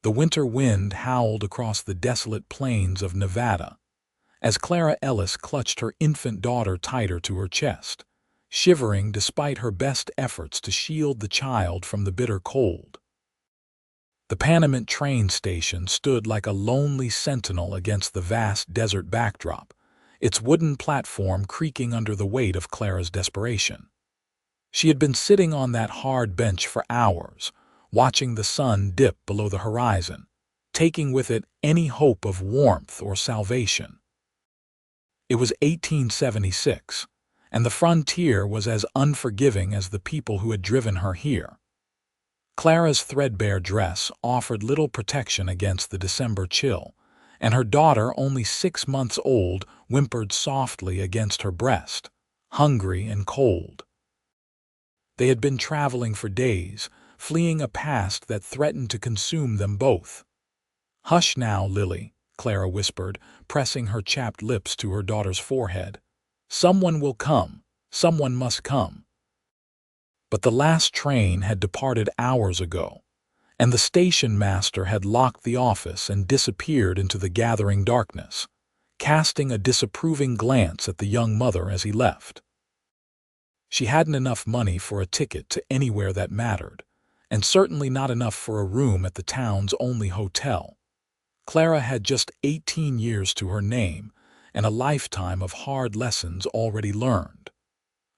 The winter wind howled across the desolate plains of Nevada as Clara Ellis clutched her infant daughter tighter to her chest, shivering despite her best efforts to shield the child from the bitter cold. The Panamint train station stood like a lonely sentinel against the vast desert backdrop, its wooden platform creaking under the weight of Clara's desperation. She had been sitting on that hard bench for hours, watching the sun dip below the horizon, taking with it any hope of warmth or salvation. It was 1876, and the frontier was as unforgiving as the people who had driven her here. Clara's threadbare dress offered little protection against the December chill, and her daughter, only 6 months old, whimpered softly against her breast, hungry and cold. They had been traveling for days, fleeing a past that threatened to consume them both. "Hush now, Lily," Clara whispered, pressing her chapped lips to her daughter's forehead. "Someone will come. Someone must come." But the last train had departed hours ago, and the station master had locked the office and disappeared into the gathering darkness, casting a disapproving glance at the young mother as he left. She hadn't enough money for a ticket to anywhere that mattered, and certainly not enough for a room at the town's only hotel. Clara had just 18 years to her name and a lifetime of hard lessons already learned.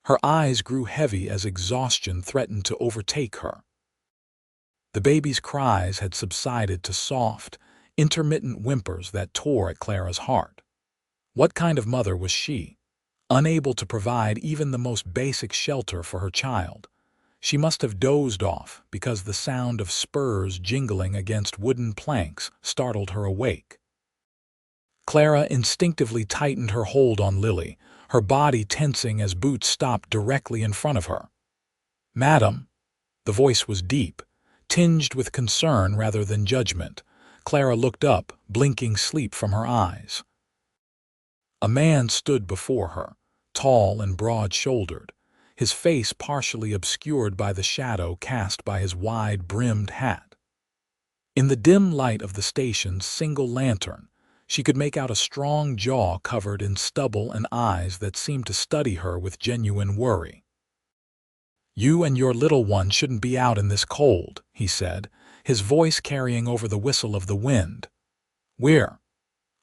Her eyes grew heavy as exhaustion threatened to overtake her. The baby's cries had subsided to soft, intermittent whimpers that tore at Clara's heart. What kind of mother was she? Unable to provide even the most basic shelter for her child. She must have dozed off because the sound of spurs jingling against wooden planks startled her awake. Clara instinctively tightened her hold on Lily, her body tensing as Boots stopped directly in front of her. "Madam," the voice was deep, tinged with concern rather than judgment. Clara looked up, blinking sleep from her eyes. A man stood before her, tall and broad-shouldered, his face partially obscured by the shadow cast by his wide-brimmed hat. In the dim light of the station's single lantern, she could make out a strong jaw covered in stubble and eyes that seemed to study her with genuine worry. "You and your little one shouldn't be out in this cold," he said, his voice carrying over the whistle of the wind. "We're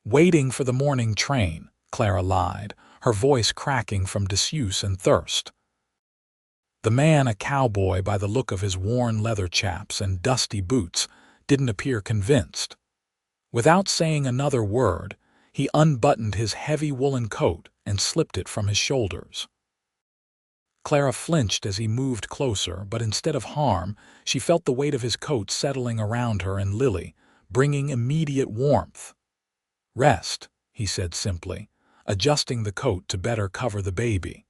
waiting for the morning train," Clara lied, her voice cracking from disuse and thirst. The man, a cowboy by the look of his worn leather chaps and dusty boots, didn't appear convinced. Without saying another word, he unbuttoned his heavy woolen coat and slipped it from his shoulders. Clara flinched as he moved closer, but instead of harm, she felt the weight of his coat settling around her and Lily, bringing immediate warmth. "Rest," he said simply, adjusting the coat to better cover the baby.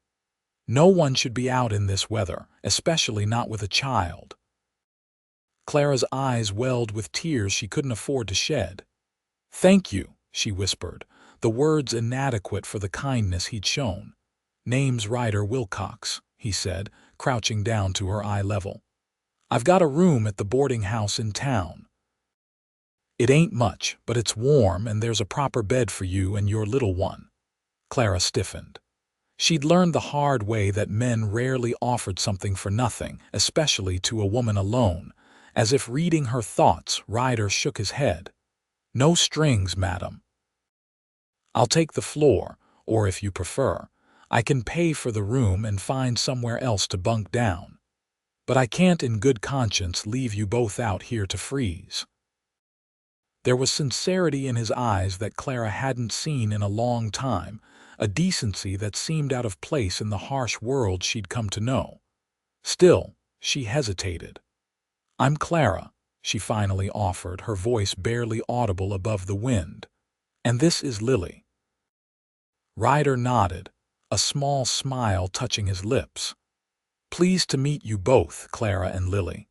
"No one should be out in this weather, especially not with a child." Clara's eyes welled with tears she couldn't afford to shed. "Thank you," she whispered, the words inadequate for the kindness he'd shown. "Name's Ryder Wilcox," he said, crouching down to her eye level. "I've got a room at the boarding house in town. It ain't much, but it's warm and there's a proper bed for you and your little one." Clara stiffened. She'd learned the hard way that men rarely offered something for nothing, especially to a woman alone. As if reading her thoughts, Ryder shook his head. "No strings, madam. I'll take the floor, or if you prefer, I can pay for the room and find somewhere else to bunk down. But I can't in good conscience leave you both out here to freeze." There was sincerity in his eyes that Clara hadn't seen in a long time, a decency that seemed out of place in the harsh world she'd come to know. Still, she hesitated. "I'm Clara," she finally offered, her voice barely audible above the wind. "And this is Lily." Ryder nodded, a small smile touching his lips. "Pleased to meet you both, Clara and Lily.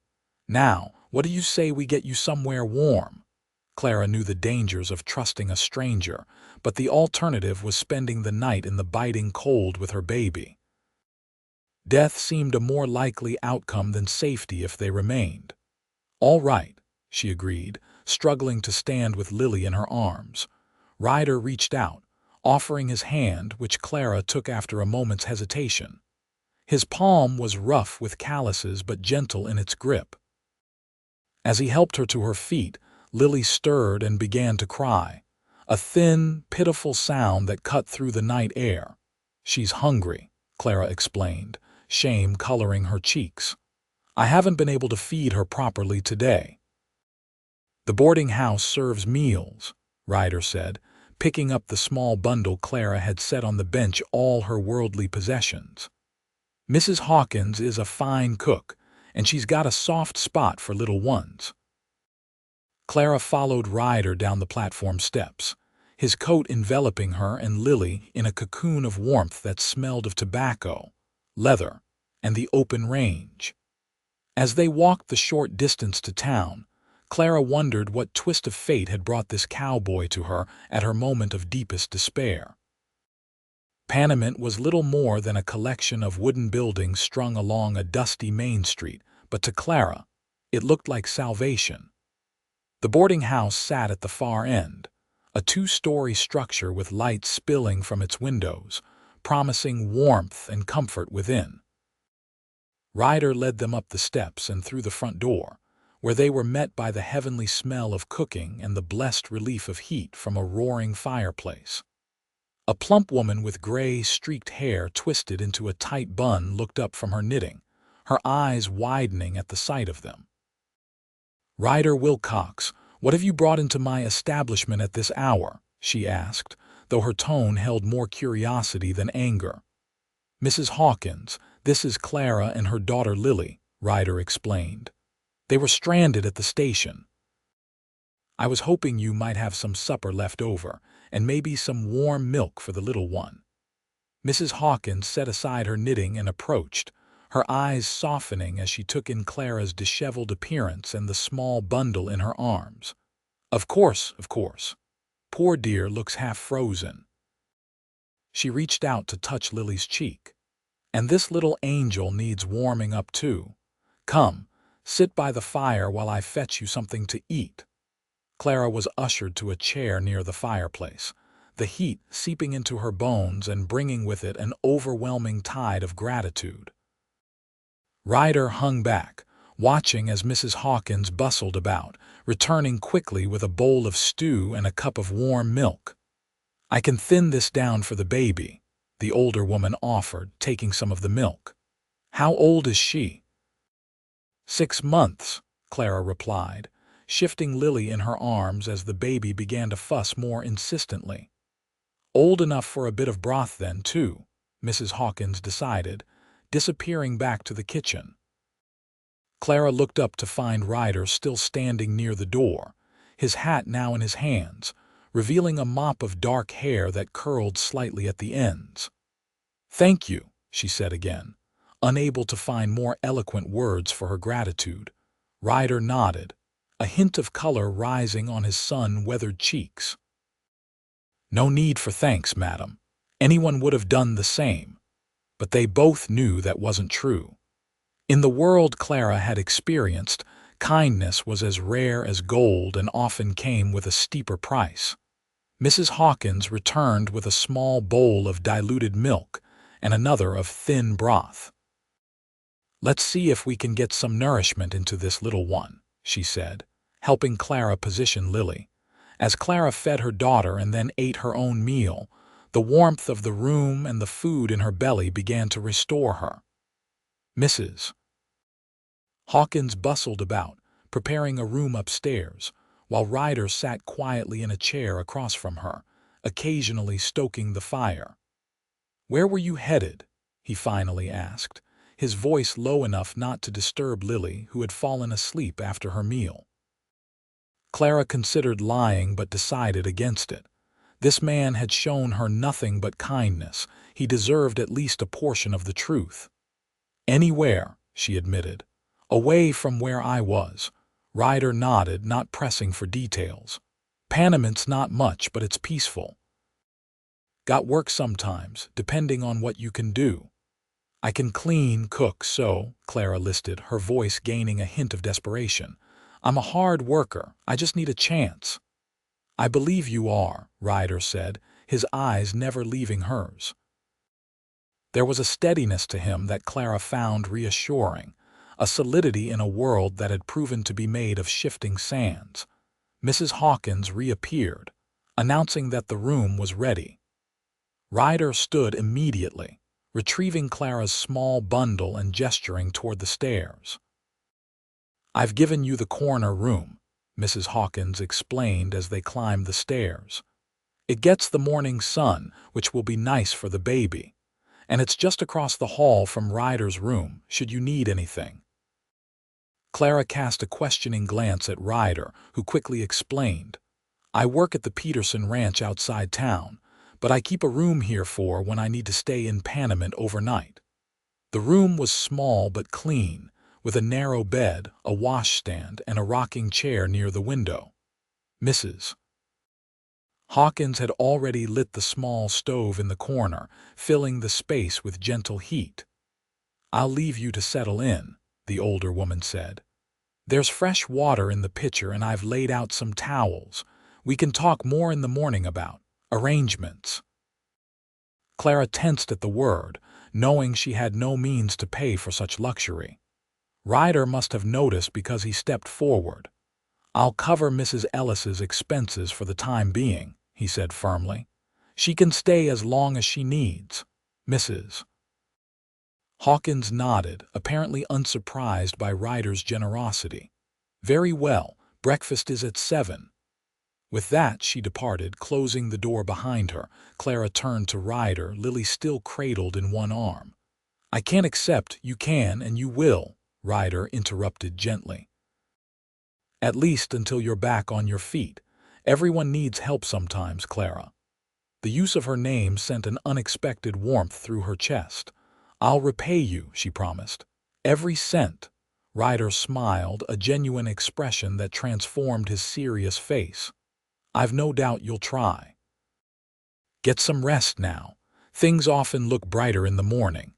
Now, what do you say we get you somewhere warm?" Clara knew the dangers of trusting a stranger, but the alternative was spending the night in the biting cold with her baby. Death seemed a more likely outcome than safety if they remained. "All right," she agreed, struggling to stand with Lily in her arms. Ryder reached out, offering his hand, which Clara took after a moment's hesitation. His palm was rough with calluses but gentle in its grip. As he helped her to her feet, Lily stirred and began to cry, a thin, pitiful sound that cut through the night air. "She's hungry," Clara explained, shame coloring her cheeks. "I haven't been able to feed her properly today." "The boarding house serves meals," Ryder said, picking up the small bundle Clara had set on the bench, all her worldly possessions. "Mrs. Hawkins is a fine cook, and she's got a soft spot for little ones." Clara followed Ryder down the platform steps, his coat enveloping her and Lily in a cocoon of warmth that smelled of tobacco, leather, and the open range. As they walked the short distance to town, Clara wondered what twist of fate had brought this cowboy to her at her moment of deepest despair. Panamint was little more than a collection of wooden buildings strung along a dusty main street, but to Clara, it looked like salvation. The boarding house sat at the far end, a two-story structure with light spilling from its windows, promising warmth and comfort within. Ryder led them up the steps and through the front door, where they were met by the heavenly smell of cooking and the blessed relief of heat from a roaring fireplace. A plump woman with gray, streaked hair twisted into a tight bun looked up from her knitting, her eyes widening at the sight of them. "Ryder Wilcox, what have you brought into my establishment at this hour?" she asked, though her tone held more curiosity than anger. "Mrs. Hawkins, this is Clara and her daughter Lily," Ryder explained. "They were stranded at the station. I was hoping you might have some supper left over, and maybe some warm milk for the little one." Mrs. Hawkins set aside her knitting and approached, her eyes softening as she took in Clara's disheveled appearance and the small bundle in her arms. Of course. Poor dear looks half frozen." She reached out to touch Lily's cheek. "And this little angel needs warming up too. Come, sit by the fire while I fetch you something to eat." Clara was ushered to a chair near the fireplace, the heat seeping into her bones and bringing with it an overwhelming tide of gratitude. Ryder hung back, watching as Mrs. Hawkins bustled about, returning quickly with a bowl of stew and a cup of warm milk. "I can thin this down for the baby," the older woman offered, taking some of the milk. "How old is she?" 6 months, Clara replied, shifting Lily in her arms as the baby began to fuss more insistently. "Old enough for a bit of broth then, too," Mrs. Hawkins decided, disappearing back to the kitchen. Clara looked up to find Ryder still standing near the door, his hat now in his hands, revealing a mop of dark hair that curled slightly at the ends. "Thank you," she said again, unable to find more eloquent words for her gratitude. Ryder nodded, a hint of color rising on his sun-weathered cheeks. "No need for thanks, madam. Anyone would have done the same." But they both knew that wasn't true. In the world Clara had experienced, kindness was as rare as gold and often came with a steeper price. Mrs. Hawkins returned with a small bowl of diluted milk and another of thin broth. "Let's see if we can get some nourishment into this little one," she said, helping Clara position Lily. As Clara fed her daughter and then ate her own meal, the warmth of the room and the food in her belly began to restore her. Mrs. Hawkins bustled about, preparing a room upstairs, while Ryder sat quietly in a chair across from her, occasionally stoking the fire. "Where were you headed?" he finally asked, his voice low enough not to disturb Lily, who had fallen asleep after her meal. Clara considered lying but decided against it. This man had shown her nothing but kindness. He deserved at least a portion of the truth. "Anywhere," she admitted. "Away from where I was." Ryder nodded, not pressing for details. "Panamint's not much, but it's peaceful. Got work sometimes, depending on what you can do." "I can clean, cook, sew," Clara listed, her voice gaining a hint of desperation. I'm a hard worker. I just need a chance." "I believe you are," Ryder said, his eyes never leaving hers. There was a steadiness to him that Clara found reassuring, a solidity in a world that had proven to be made of shifting sands. Mrs. Hawkins reappeared, announcing that the room was ready. Ryder stood immediately, retrieving Clara's small bundle and gesturing toward the stairs. "I've given you the corner room," Mrs. Hawkins explained as they climbed the stairs. "It gets the morning sun, which will be nice for the baby. And it's just across the hall from Ryder's room, should you need anything." Clara cast a questioning glance at Ryder, who quickly explained, "I work at the Peterson Ranch outside town, but I keep a room here for when I need to stay in Panamint overnight." The room was small but clean, with a narrow bed, a washstand, and a rocking chair near the window. Mrs. Hawkins had already lit the small stove in the corner, filling the space with gentle heat. "I'll leave you to settle in," the older woman said. "There's fresh water in the pitcher and I've laid out some towels. We can talk more in the morning about arrangements." Clara tensed at the word, knowing she had no means to pay for such luxury. Ryder must have noticed because he stepped forward. "I'll cover Mrs. Ellis's expenses for the time being," he said firmly. "She can stay as long as she needs." Mrs. Hawkins nodded, apparently unsurprised by Ryder's generosity. "Very well, breakfast is at 7. With that, she departed, closing the door behind her. Clara turned to Ryder, Lily still cradled in one arm. "I can't accept, you can and you will," Ryder interrupted gently. "At least until you're back on your feet. Everyone needs help sometimes, Clara." The use of her name sent an unexpected warmth through her chest. "I'll repay you," she promised. "Every cent." Ryder smiled, a genuine expression that transformed his serious face. "I've no doubt you'll try. Get some rest now. Things often look brighter in the morning."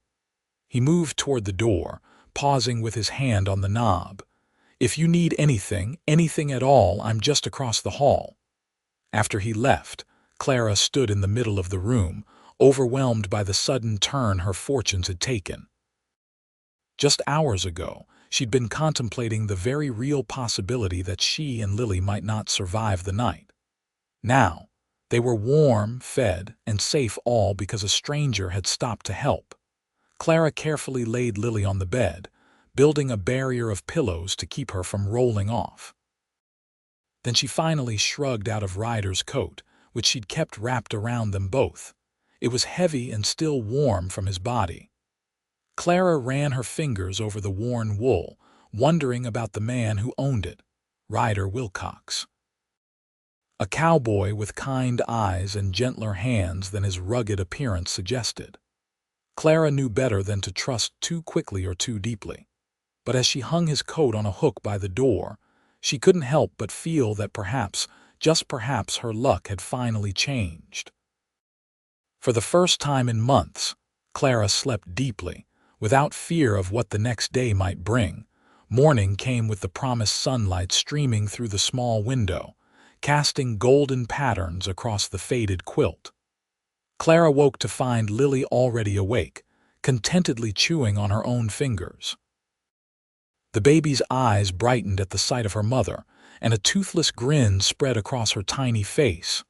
He moved toward the door, pausing with his hand on the knob. "If you need anything at all, I'm just across the hall." After he left, Clara stood in the middle of the room, overwhelmed by the sudden turn her fortunes had taken. Just hours ago, she'd been contemplating the very real possibility that she and Lily might not survive the night. Now, they were warm, fed, and safe, all because a stranger had stopped to help. Clara carefully laid Lily on the bed, building a barrier of pillows to keep her from rolling off. Then she finally shrugged out of Ryder's coat, which she'd kept wrapped around them both. It was heavy and still warm from his body. Clara ran her fingers over the worn wool, wondering about the man who owned it, Ryder Wilcox. A cowboy with kind eyes and gentler hands than his rugged appearance suggested. Clara knew better than to trust too quickly or too deeply. But as she hung his coat on a hook by the door, she couldn't help but feel that perhaps, just perhaps, her luck had finally changed. For the first time in months, Clara slept deeply, without fear of what the next day might bring. Morning came with the promised sunlight streaming through the small window, casting golden patterns across the faded quilt. Clara woke to find Lily already awake, contentedly chewing on her own fingers. The baby's eyes brightened at the sight of her mother, and a toothless grin spread across her tiny face.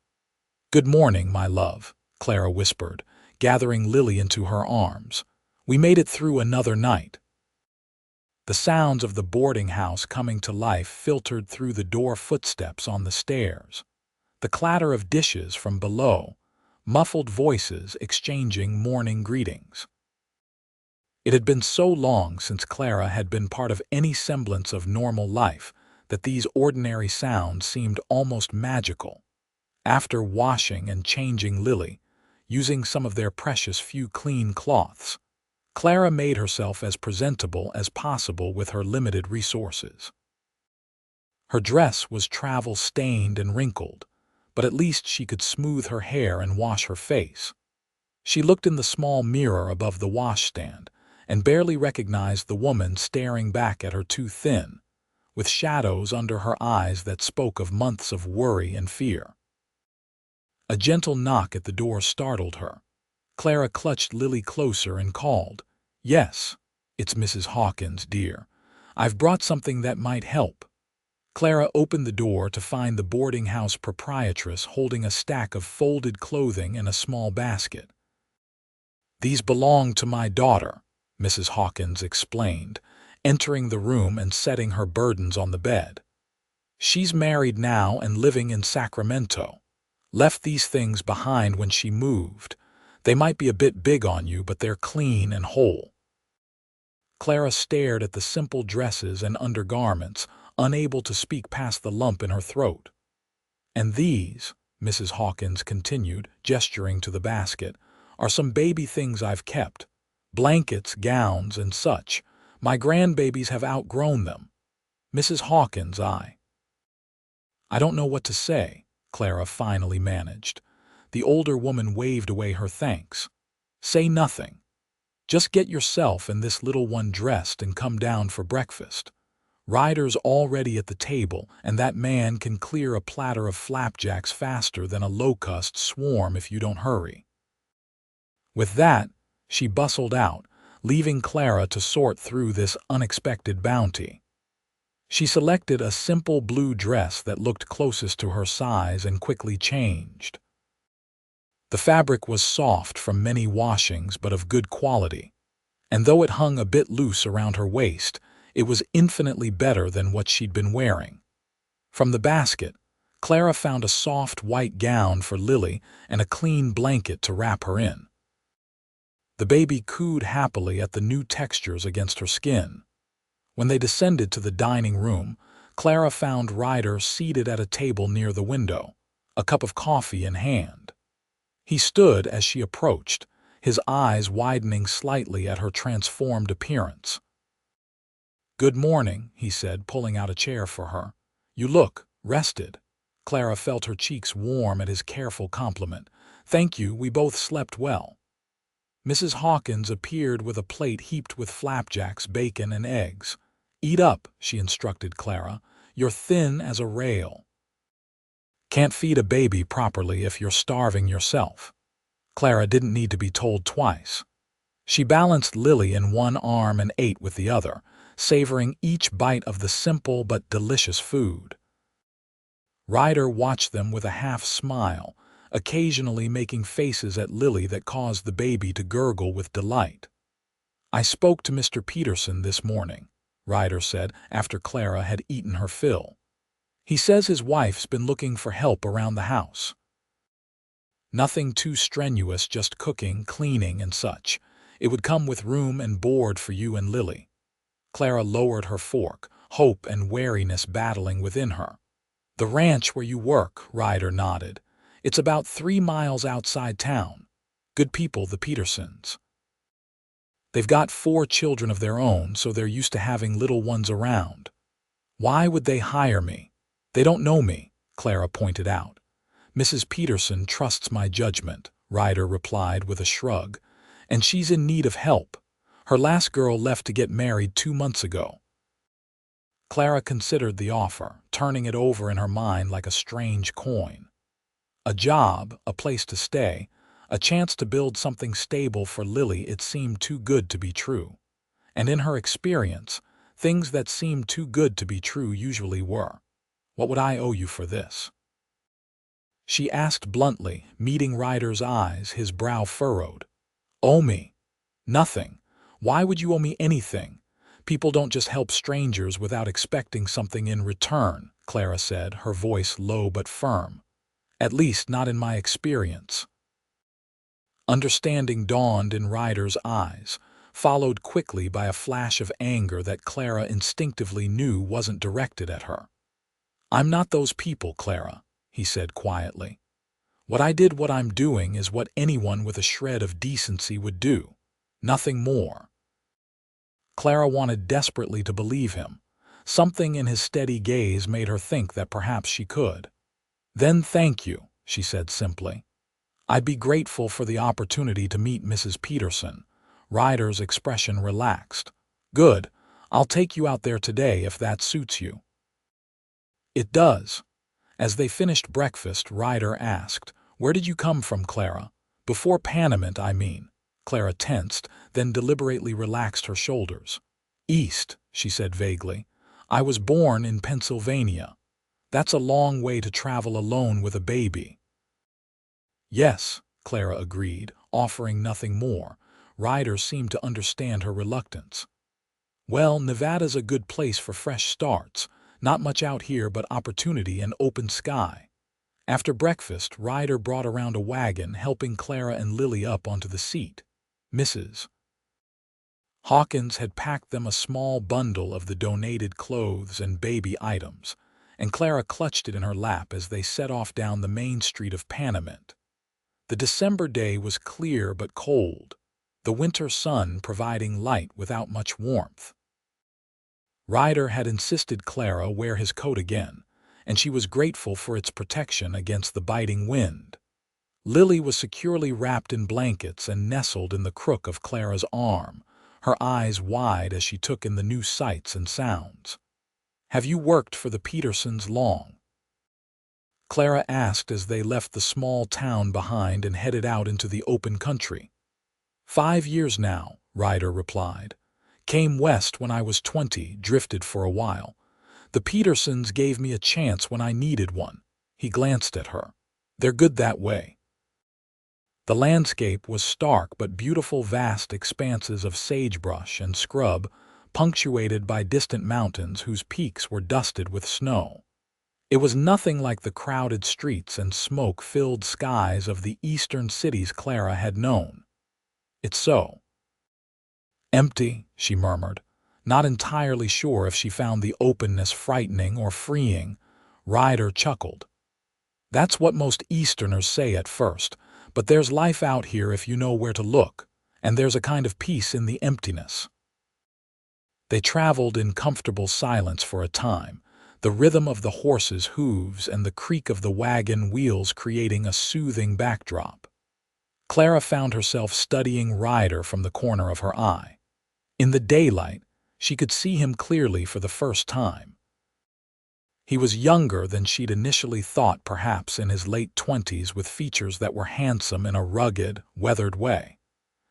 "Good morning, my love," Clara whispered, gathering Lily into her arms. "We made it through another night." The sounds of the boarding house coming to life filtered through the door, footsteps on the stairs, the clatter of dishes from below, muffled voices exchanging morning greetings. It had been so long since Clara had been part of any semblance of normal life that these ordinary sounds seemed almost magical. After washing and changing Lily, using some of their precious few clean cloths, Clara made herself as presentable as possible with her limited resources. Her dress was travel-stained and wrinkled, but at least she could smooth her hair and wash her face. She looked in the small mirror above the washstand and barely recognized the woman staring back at her, too thin, with shadows under her eyes that spoke of months of worry and fear. A gentle knock at the door startled her. Clara clutched Lily closer and called, "Yes, it's Mrs. Hawkins, dear. I've brought something that might help." Clara opened the door to find the boarding house proprietress holding a stack of folded clothing and a small basket. "These belong to my daughter," Mrs. Hawkins explained, entering the room and setting her burdens on the bed. "She's married now and living in Sacramento. Left these things behind when she moved. They might be a bit big on you, but they're clean and whole." Clara stared at the simple dresses and undergarments, unable to speak past the lump in her throat. "And these," Mrs. Hawkins continued, gesturing to the basket, "are some baby things I've kept. Blankets, gowns, and such. My grandbabies have outgrown them. Mrs. Hawkins, I don't know what to say," Clara finally managed. The older woman waved away her thanks. "Say nothing. Just get yourself and this little one dressed and come down for breakfast. Ryder's already at the table, and that man can clear a platter of flapjacks faster than a locust swarm if you don't hurry." With that, she bustled out, leaving Clara to sort through this unexpected bounty. She selected a simple blue dress that looked closest to her size and quickly changed. The fabric was soft from many washings but of good quality, and though it hung a bit loose around her waist, it was infinitely better than what she'd been wearing. From the basket, Clara found a soft white gown for Lily and a clean blanket to wrap her in. The baby cooed happily at the new textures against her skin. When they descended to the dining room, Clara found Ryder seated at a table near the window, a cup of coffee in hand. He stood as she approached, his eyes widening slightly at her transformed appearance. "Good morning," he said, pulling out a chair for her. "You look rested." Clara felt her cheeks warm at his careful compliment. "Thank you, we both slept well." Mrs. Hawkins appeared with a plate heaped with flapjacks, bacon, and eggs. "Eat up," she instructed Clara. "You're thin as a rail. Can't feed a baby properly if you're starving yourself." Clara didn't need to be told twice. She balanced Lily in one arm and ate with the other, savoring each bite of the simple but delicious food. Ryder watched them with a half smile, occasionally making faces at Lily that caused the baby to gurgle with delight. "I spoke to Mr. Peterson this morning," Ryder said after Clara had eaten her fill. "He says his wife's been looking for help around the house. Nothing too strenuous, just cooking, cleaning, and such. It would come with room and board for you and Lily." Clara lowered her fork, hope and wariness battling within her. "The ranch where you work," Ryder nodded. "It's about 3 miles outside town. Good people, the Petersons. They've got 4 children of their own, so they're used to having little ones around." "Why would they hire me? They don't know me," Clara pointed out. "Mrs. Peterson trusts my judgment," Ryder replied with a shrug. "And she's in need of help. Her last girl left to get married 2 months ago." Clara considered the offer, turning it over in her mind like a strange coin. A job, a place to stay, a chance to build something stable for Lily. It seemed too good to be true. And in her experience, things that seemed too good to be true usually were. "What would I owe you for this?" she asked bluntly, meeting Ryder's eyes, his brow furrowed. "Owe me? Nothing. Why would you owe me anything? People don't just help strangers without expecting something in return," Clara said, her voice low but firm. "At least not in my experience." Understanding dawned in Ryder's eyes, followed quickly by a flash of anger that Clara instinctively knew wasn't directed at her. "I'm not those people, Clara," he said quietly. What I'm doing is what anyone with a shred of decency would do. Nothing more." Clara wanted desperately to believe him. Something in his steady gaze made her think that perhaps she could. "Then thank you," she said simply. "I'd be grateful for the opportunity to meet Mrs. Peterson." Ryder's expression relaxed. "Good. I'll take you out there today if that suits you." "It does." As they finished breakfast, Ryder asked, "Where did you come from, Clara? Before Panamint, I mean." Clara tensed, then deliberately relaxed her shoulders. "East," she said vaguely. "I was born in Pennsylvania. That's a long way to travel alone with a baby." "Yes," Clara agreed, offering nothing more. Ryder seemed to understand her reluctance. "Well, Nevada's a good place for fresh starts. Not much out here but opportunity and open sky." After breakfast, Ryder brought around a wagon, helping Clara and Lily up onto the seat. Mrs. Hawkins had packed them a small bundle of the donated clothes and baby items, and Clara clutched it in her lap as they set off down the main street of Panamint. The December day was clear but cold, the winter sun providing light without much warmth. Ryder had insisted Clara wear his coat again, and she was grateful for its protection against the biting wind. Lily was securely wrapped in blankets and nestled in the crook of Clara's arm, her eyes wide as she took in the new sights and sounds. "Have you worked for the Petersons long?" Clara asked as they left the small town behind and headed out into the open country. "5 years now," Ryder replied. "Came west when I was 20, drifted for a while. The Petersons gave me a chance when I needed one." He glanced at her. "They're good that way." The landscape was stark but beautiful, vast expanses of sagebrush and scrub, punctuated by distant mountains whose peaks were dusted with snow. It was nothing like the crowded streets and smoke-filled skies of the eastern cities Clara had known. "It's so empty," she murmured, not entirely sure if she found the openness frightening or freeing. Ryder chuckled. "That's what most Easterners say at first, but there's life out here if you know where to look, and there's a kind of peace in the emptiness." They traveled in comfortable silence for a time, the rhythm of the horses' hooves and the creak of the wagon wheels creating a soothing backdrop. Clara found herself studying Ryder from the corner of her eye. In the daylight, she could see him clearly for the first time. He was younger than she'd initially thought, perhaps in his late 20s, with features that were handsome in a rugged, weathered way.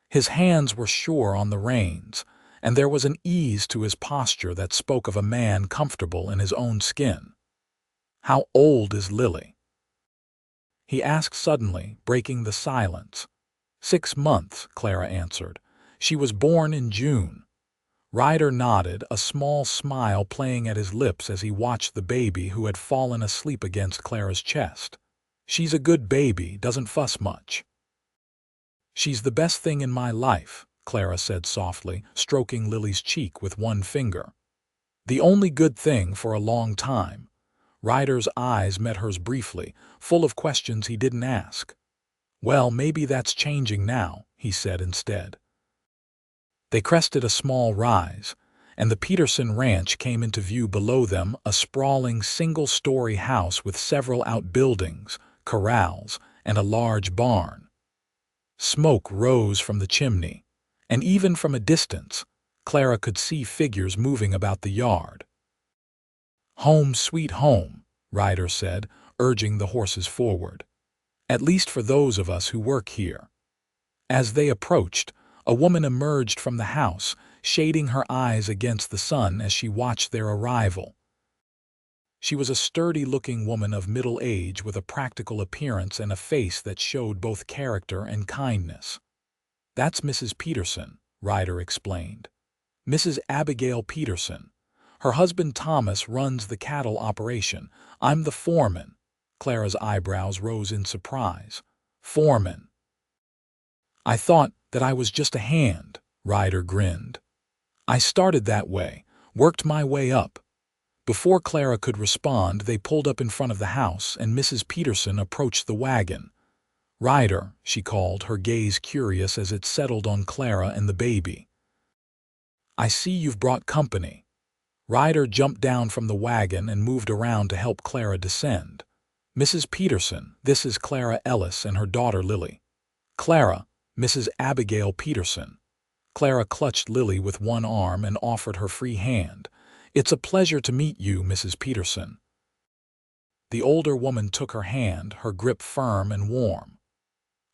His hands were sure on the reins, and there was an ease to his posture that spoke of a man comfortable in his own skin. "How old is Lily?" he asked suddenly, breaking the silence. 6 months, Clara answered. "She was born in June." Ryder nodded, a small smile playing at his lips as he watched the baby who had fallen asleep against Clara's chest. "She's a good baby, doesn't fuss much." "She's the best thing in my life," Clara said softly, stroking Lily's cheek with one finger. "The only good thing for a long time." Ryder's eyes met hers briefly, full of questions he didn't ask. "Well, maybe that's changing now," he said instead. They crested a small rise, and the Peterson ranch came into view below them, a sprawling single-story house with several outbuildings, corrals, and a large barn. Smoke rose from the chimney, and even from a distance, Clara could see figures moving about the yard. "Home sweet home," Ryder said, urging the horses forward. "At least for those of us who work here." As they approached, a woman emerged from the house, shading her eyes against the sun as she watched their arrival. She was a sturdy-looking woman of middle age with a practical appearance and a face that showed both character and kindness. "That's Mrs. Peterson," Ryder explained. "Mrs. Abigail Peterson. Her husband Thomas runs the cattle operation. I'm the foreman." Clara's eyebrows rose in surprise. "Foreman." "I thought that I was just a hand," Ryder grinned. "I started that way, worked my way up." Before Clara could respond, they pulled up in front of the house, and Mrs. Peterson approached the wagon. "Ryder," she called, her gaze curious as it settled on Clara and the baby. "I see you've brought company." Ryder jumped down from the wagon and moved around to help Clara descend. "Mrs. Peterson, this is Clara Ellis and her daughter Lily." "Clara, Mrs. Abigail Peterson." Clara clutched Lily with one arm and offered her free hand. "It's a pleasure to meet you, Mrs. Peterson." The older woman took her hand, her grip firm and warm.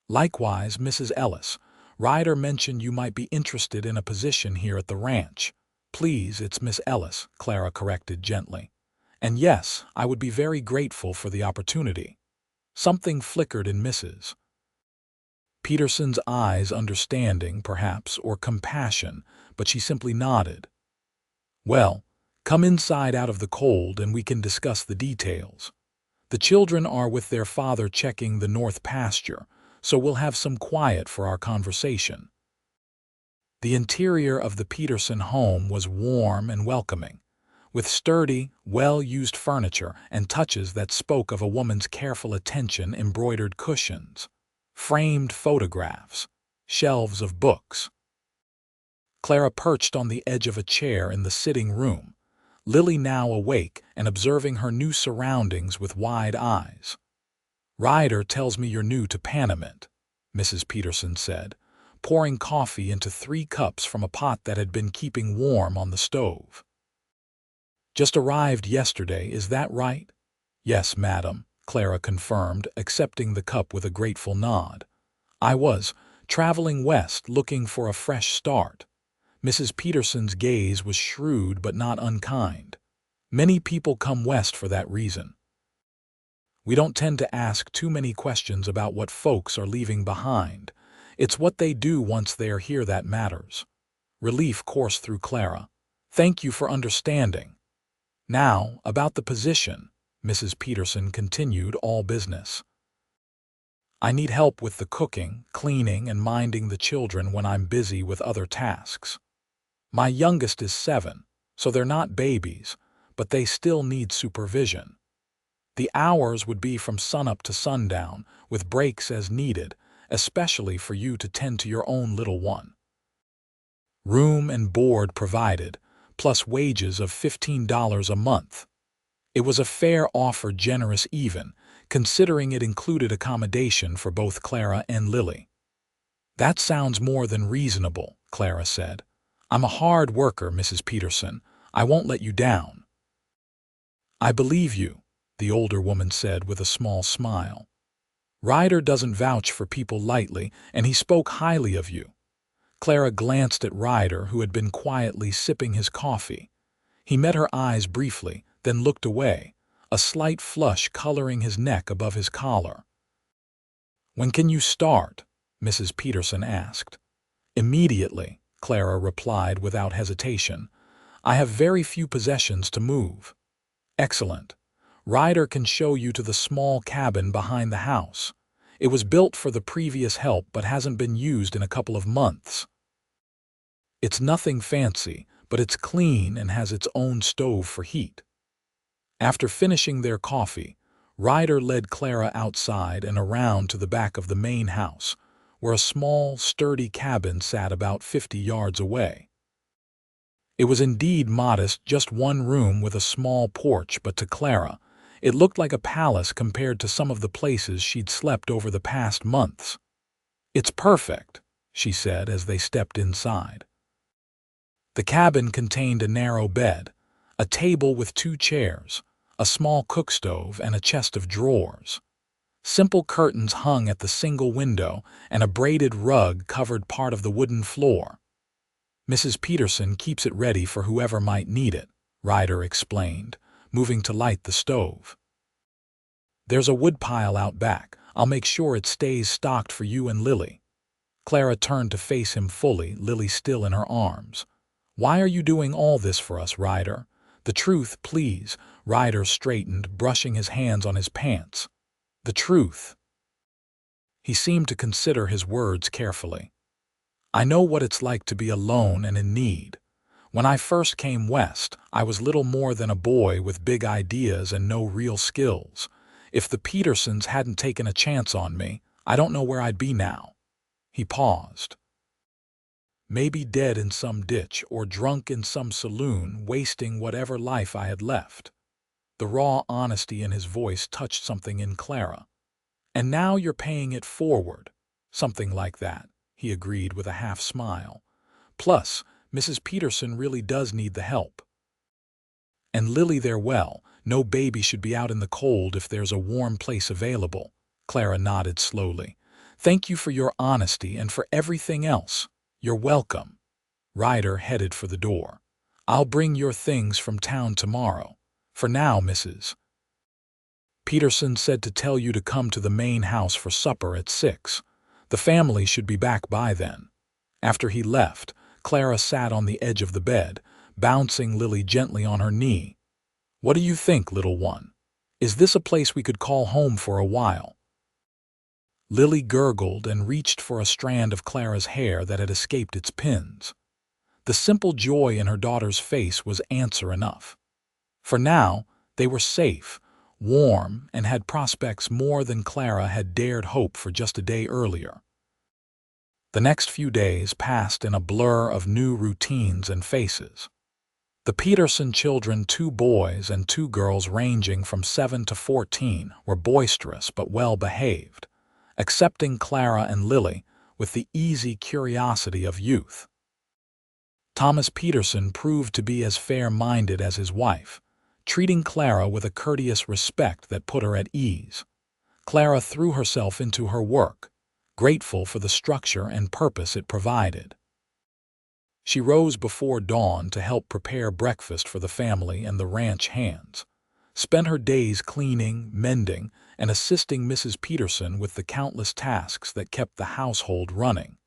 "Likewise, Mrs. Ellis. Ryder mentioned you might be interested in a position here at the ranch." "Please, it's Miss Ellis," Clara corrected gently. "And yes, I would be very grateful for the opportunity." Something flickered in Mrs. Peterson's eyes, understanding, perhaps, or compassion, but she simply nodded. "Well, come inside out of the cold and we can discuss the details. The children are with their father checking the north pasture, so we'll have some quiet for our conversation." The interior of the Peterson home was warm and welcoming, with sturdy, well-used furniture and touches that spoke of a woman's careful attention: embroidered cushions, framed photographs, shelves of books. Clara perched on the edge of a chair in the sitting room, Lily now awake and observing her new surroundings with wide eyes. "Ryder tells me you're new to Panamint," Mrs. Peterson said, pouring coffee into 3 cups from a pot that had been keeping warm on the stove. "Just arrived yesterday, is that right?" "Yes, madam," Clara confirmed, accepting the cup with a grateful nod. "I was traveling west looking for a fresh start." Mrs. Peterson's gaze was shrewd but not unkind. "Many people come west for that reason. We don't tend to ask too many questions about what folks are leaving behind. It's what they do once they are here that matters." Relief coursed through Clara. "Thank you for understanding. Now, about the position," Mrs. Peterson continued, all business. "I need help with the cooking, cleaning, and minding the children when I'm busy with other tasks. My youngest is 7, so they're not babies, but they still need supervision. The hours would be from sunup to sundown, with breaks as needed, especially for you to tend to your own little one. Room and board provided, plus wages of $15 a month." It was a fair offer, generous even, considering it included accommodation for both Clara and Lily. "That sounds more than reasonable," Clara said. "I'm a hard worker, Mrs. Peterson. I won't let you down." "I believe you," the older woman said with a small smile. "Ryder doesn't vouch for people lightly, and he spoke highly of you." Clara glanced at Ryder, who had been quietly sipping his coffee. He met her eyes briefly, then looked away, a slight flush coloring his neck above his collar. "When can you start?" Mrs. Peterson asked. "Immediately," Clara replied without hesitation. "I have very few possessions to move." "Excellent. Ryder can show you to the small cabin behind the house. It was built for the previous help but hasn't been used in a couple of months. It's nothing fancy, but it's clean and has its own stove for heat." After finishing their coffee, Ryder led Clara outside and around to the back of the main house, where a small, sturdy cabin sat about 50 yards away. It was indeed modest, just one room with a small porch, but to Clara, it looked like a palace compared to some of the places she'd slept over the past months. "It's perfect," she said as they stepped inside. The cabin contained a narrow bed, a table with 2 chairs, a small cookstove, and a chest of drawers. Simple curtains hung at the single window, and a braided rug covered part of the wooden floor. "Mrs. Peterson keeps it ready for whoever might need it," Ryder explained, moving to light the stove. "There's a woodpile out back. I'll make sure it stays stocked for you and Lily." Clara turned to face him fully, Lily still in her arms. "Why are you doing all this for us, Ryder? The truth, please." Ryder straightened, brushing his hands on his pants. "The truth." He seemed to consider his words carefully. "I know what it's like to be alone and in need. When I first came west, I was little more than a boy with big ideas and no real skills. If the Petersons hadn't taken a chance on me, I don't know where I'd be now." He paused. "Maybe dead in some ditch or drunk in some saloon, wasting whatever life I had left." The raw honesty in his voice touched something in Clara. "And now you're paying it forward." "Something like that," he agreed with a half smile. Plus, Mrs. Peterson really does need the help. And Lily there, well, no baby should be out in the cold if there's a warm place available. Clara nodded slowly. Thank you for your honesty and for everything else. You're welcome. Ryder headed for the door. I'll bring your things from town tomorrow. For now, Mrs. Peterson said to tell you to come to the main house for supper at 6. The family should be back by then. After he left, Clara sat on the edge of the bed, bouncing Lily gently on her knee. What do you think, little one? Is this a place we could call home for a while? Lily gurgled and reached for a strand of Clara's hair that had escaped its pins. The simple joy in her daughter's face was answer enough. For now, they were safe, warm, and had prospects more than Clara had dared hope for just a day earlier. The next few days passed in a blur of new routines and faces. The Peterson children, 2 boys and 2 girls ranging from 7 to 14, were boisterous but well-behaved, accepting Clara and Lily with the easy curiosity of youth. Thomas Peterson proved to be as fair-minded as his wife, treating Clara with a courteous respect that put her at ease. Clara threw herself into her work, grateful for the structure and purpose it provided. She rose before dawn to help prepare breakfast for the family and the ranch hands, spent her days cleaning, mending, and assisting Mrs. Peterson with the countless tasks that kept the household running,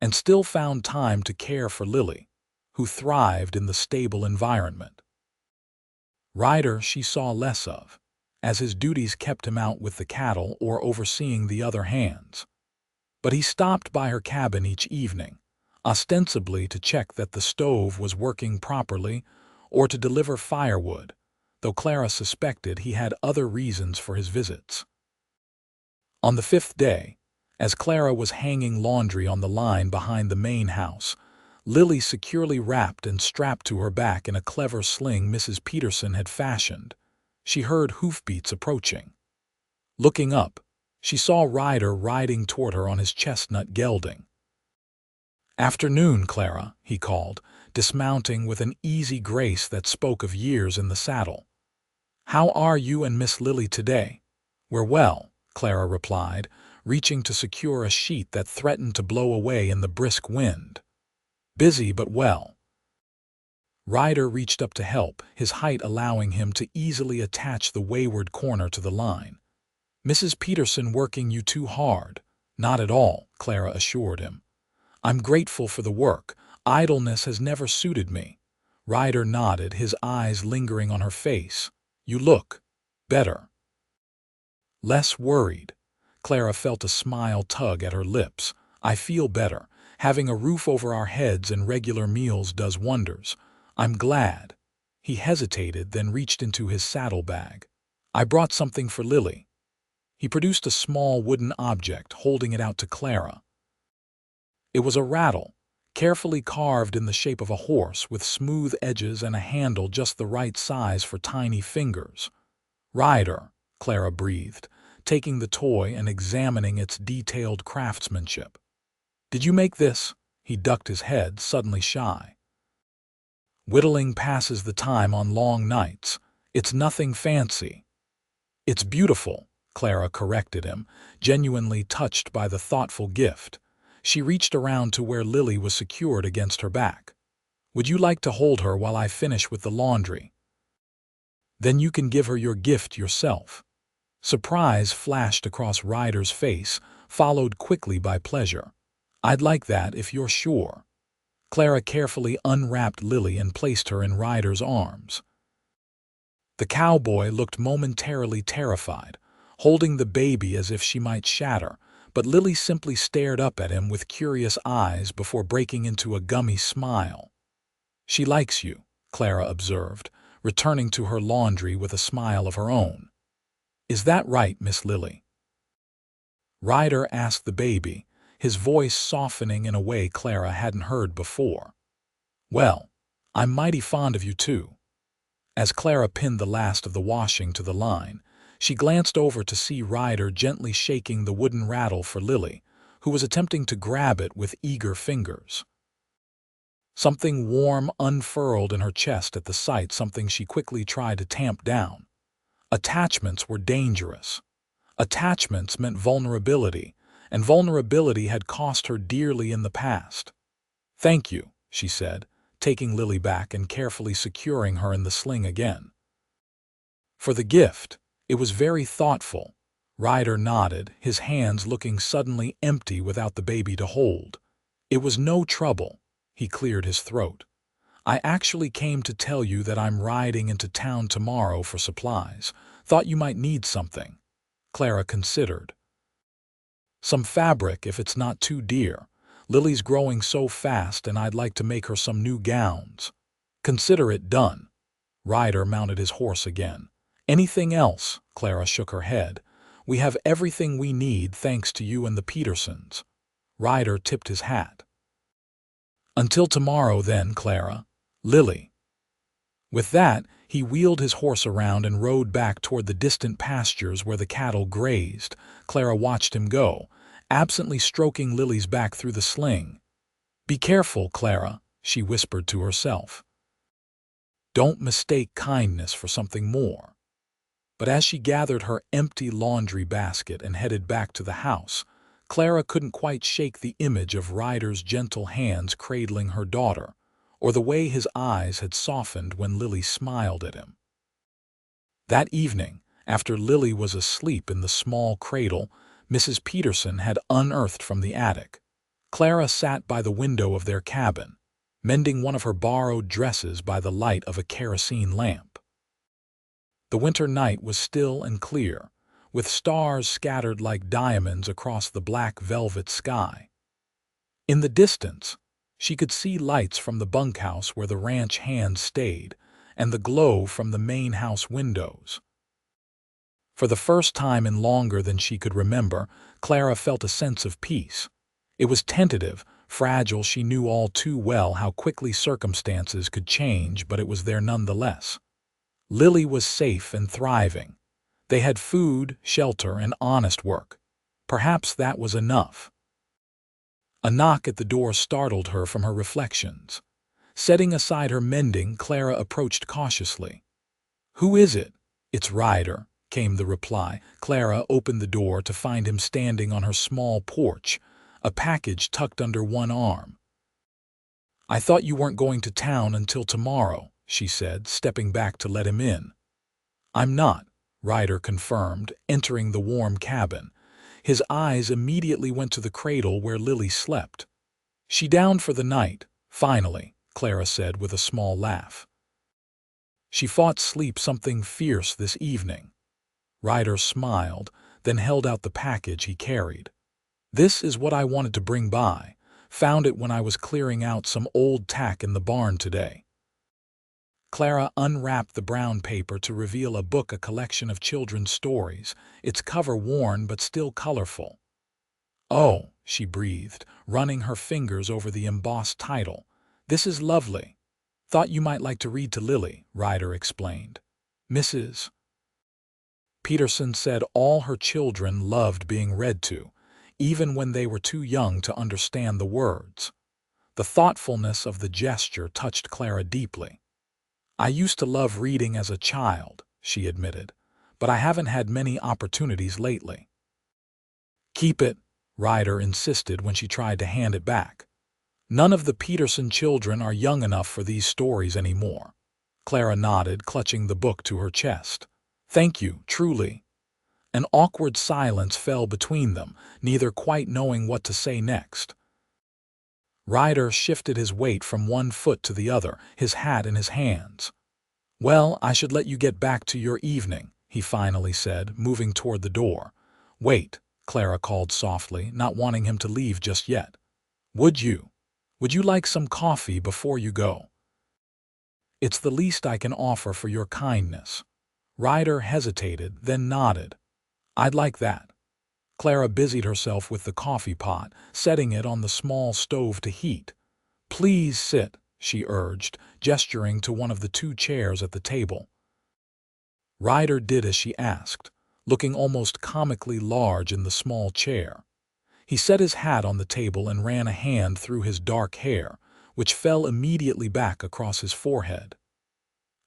and still found time to care for Lily, who thrived in the stable environment. Ryder she saw less of, as his duties kept him out with the cattle or overseeing the other hands. But he stopped by her cabin each evening, ostensibly to check that the stove was working properly or to deliver firewood, though Clara suspected he had other reasons for his visits. On the 5th day, as Clara was hanging laundry on the line behind the main house, Lily securely wrapped and strapped to her back in a clever sling Mrs. Peterson had fashioned, she heard hoofbeats approaching. Looking up, she saw Ryder riding toward her on his chestnut gelding. "Afternoon, Clara," he called, dismounting with an easy grace that spoke of years in the saddle. "How are you and Miss Lily today?" "We're well," Clara replied, reaching to secure a sheet that threatened to blow away in the brisk wind. "Busy but well." Ryder reached up to help, his height allowing him to easily attach the wayward corner to the line. "Mrs. Peterson working you too hard?" "Not at all," Clara assured him. "I'm grateful for the work. Idleness has never suited me." Ryder nodded, his eyes lingering on her face. "You look better." Less worried. Clara felt a smile tug at her lips. "I feel better. Having a roof over our heads and regular meals does wonders. I'm glad." He hesitated, then reached into his saddlebag. "I brought something for Lily." He produced a small wooden object, holding it out to Clara. It was a rattle, carefully carved in the shape of a horse with smooth edges and a handle just the right size for tiny fingers. "Ryder," Clara breathed, taking the toy and examining its detailed craftsmanship. "Did you make this?" He ducked his head, suddenly shy. "Whittling passes the time on long nights. It's nothing fancy." "It's beautiful," Clara corrected him, genuinely touched by the thoughtful gift. She reached around to where Lily was secured against her back. "Would you like to hold her while I finish with the laundry? Then you can give her your gift yourself." Surprise flashed across Ryder's face, followed quickly by pleasure. "I'd like that if you're sure." Clara carefully unwrapped Lily and placed her in Ryder's arms. The cowboy looked momentarily terrified, holding the baby as if she might shatter, but Lily simply stared up at him with curious eyes before breaking into a gummy smile. "She likes you," Clara observed, returning to her laundry with a smile of her own. "Is that right, Miss Lily?" Ryder asked the baby, his voice softening in a way Clara hadn't heard before. "Well, I'm mighty fond of you too." As Clara pinned the last of the washing to the line, she glanced over to see Ryder gently shaking the wooden rattle for Lily, who was attempting to grab it with eager fingers. Something warm unfurled in her chest at the sight, something she quickly tried to tamp down. Attachments were dangerous. Attachments meant vulnerability, and vulnerability had cost her dearly in the past. "Thank you," she said, taking Lily back and carefully securing her in the sling again. "For the gift. It was very thoughtful." Ryder nodded, his hands looking suddenly empty without the baby to hold. "It was no trouble." He cleared his throat. "I actually came to tell you that I'm riding into town tomorrow for supplies. Thought you might need something." Clara considered. "Some fabric, if it's not too dear. Lily's growing so fast and I'd like to make her some new gowns." "Consider it done." Ryder mounted his horse again. "Anything else?" Clara shook her head. "We have everything we need thanks to you and the Petersons." Ryder tipped his hat. "Until tomorrow then, Clara. Lily." With that, he wheeled his horse around and rode back toward the distant pastures where the cattle grazed. Clara watched him go, absently stroking Lily's back through the sling. "Be careful, Clara," she whispered to herself. "Don't mistake kindness for something more." But as she gathered her empty laundry basket and headed back to the house, Clara couldn't quite shake the image of Ryder's gentle hands cradling her daughter, or the way his eyes had softened when Lily smiled at him. That evening, after Lily was asleep in the small cradle Mrs. Peterson had unearthed from the attic, Clara sat by the window of their cabin, mending one of her borrowed dresses by the light of a kerosene lamp. The winter night was still and clear, with stars scattered like diamonds across the black velvet sky. In the distance, she could see lights from the bunkhouse where the ranch hands stayed, and the glow from the main house windows. For the first time in longer than she could remember, Clara felt a sense of peace. It was tentative, fragile. She knew all too well how quickly circumstances could change, but it was there nonetheless. Lily was safe and thriving. They had food, shelter, and honest work. Perhaps that was enough. A knock at the door startled her from her reflections. Setting aside her mending, Clara approached cautiously. "Who is it?" "It's Ryder," came the reply. Clara opened the door to find him standing on her small porch, a package tucked under one arm. "I thought you weren't going to town until tomorrow," she said, stepping back to let him in. "I'm not," Ryder confirmed, entering the warm cabin. His eyes immediately went to the cradle where Lily slept. "She down for the night, finally," Clara said with a small laugh. "She fought sleep something fierce this evening." Ryder smiled, then held out the package he carried. "This is what I wanted to bring by. Found it when I was clearing out some old tack in the barn today." Clara unwrapped the brown paper to reveal a book, a collection of children's stories, its cover worn but still colorful. "Oh," she breathed, running her fingers over the embossed title. "This is lovely. Thought you might like to read to Lily," Ryder explained. Mrs. Peterson said all her children loved being read to, even when they were too young to understand the words. The thoughtfulness of the gesture touched Clara deeply. "I used to love reading as a child," she admitted, "but I haven't had many opportunities lately." "Keep it," Ryder insisted when she tried to hand it back. "None of the Peterson children are young enough for these stories anymore." Clara nodded, clutching the book to her chest. "Thank you, truly." An awkward silence fell between them, neither quite knowing what to say next. Ryder shifted his weight from one foot to the other, his hat in his hands. "Well, I should let you get back to your evening," he finally said, moving toward the door. "Wait," Clara called softly, not wanting him to leave just yet. Would you like some coffee before you go?" "It's the least I can offer for your kindness." Ryder hesitated, then nodded. "I'd like that." Clara busied herself with the coffee pot, setting it on the small stove to heat. "Please sit," she urged, gesturing to one of the two chairs at the table. Ryder did as she asked, looking almost comically large in the small chair. He set his hat on the table and ran a hand through his dark hair, which fell immediately back across his forehead.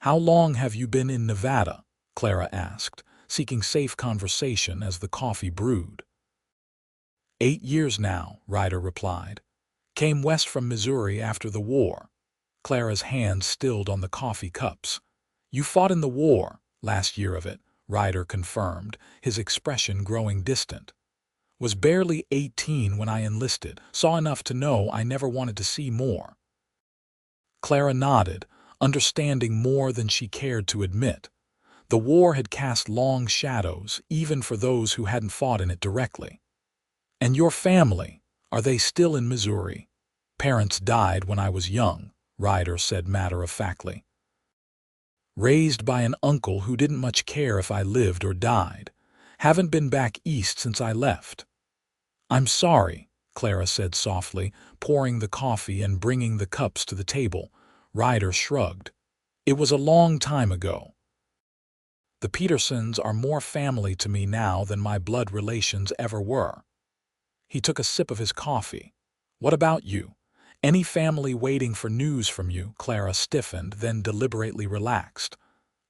"How long have you been in Nevada?" Clara asked, seeking safe conversation as the coffee brewed. 8 years now, Ryder replied. "Came west from Missouri after the war." Clara's hand stilled on the coffee cups. "You fought in the war, last year of it," Ryder confirmed, his expression growing distant. "Was barely 18 when I enlisted, saw enough to know I never wanted to see more." Clara nodded, understanding more than she cared to admit. The war had cast long shadows, even for those who hadn't fought in it directly. "And your family, are they still in Missouri?" "Parents died when I was young," Ryder said matter-of-factly. "Raised by an uncle who didn't much care if I lived or died. Haven't been back east since I left." "I'm sorry," Clara said softly, pouring the coffee and bringing the cups to the table. Ryder shrugged. "It was a long time ago. The Petersons are more family to me now than my blood relations ever were." He took a sip of his coffee. "What about you? Any family waiting for news from you?" Clara stiffened, then deliberately relaxed.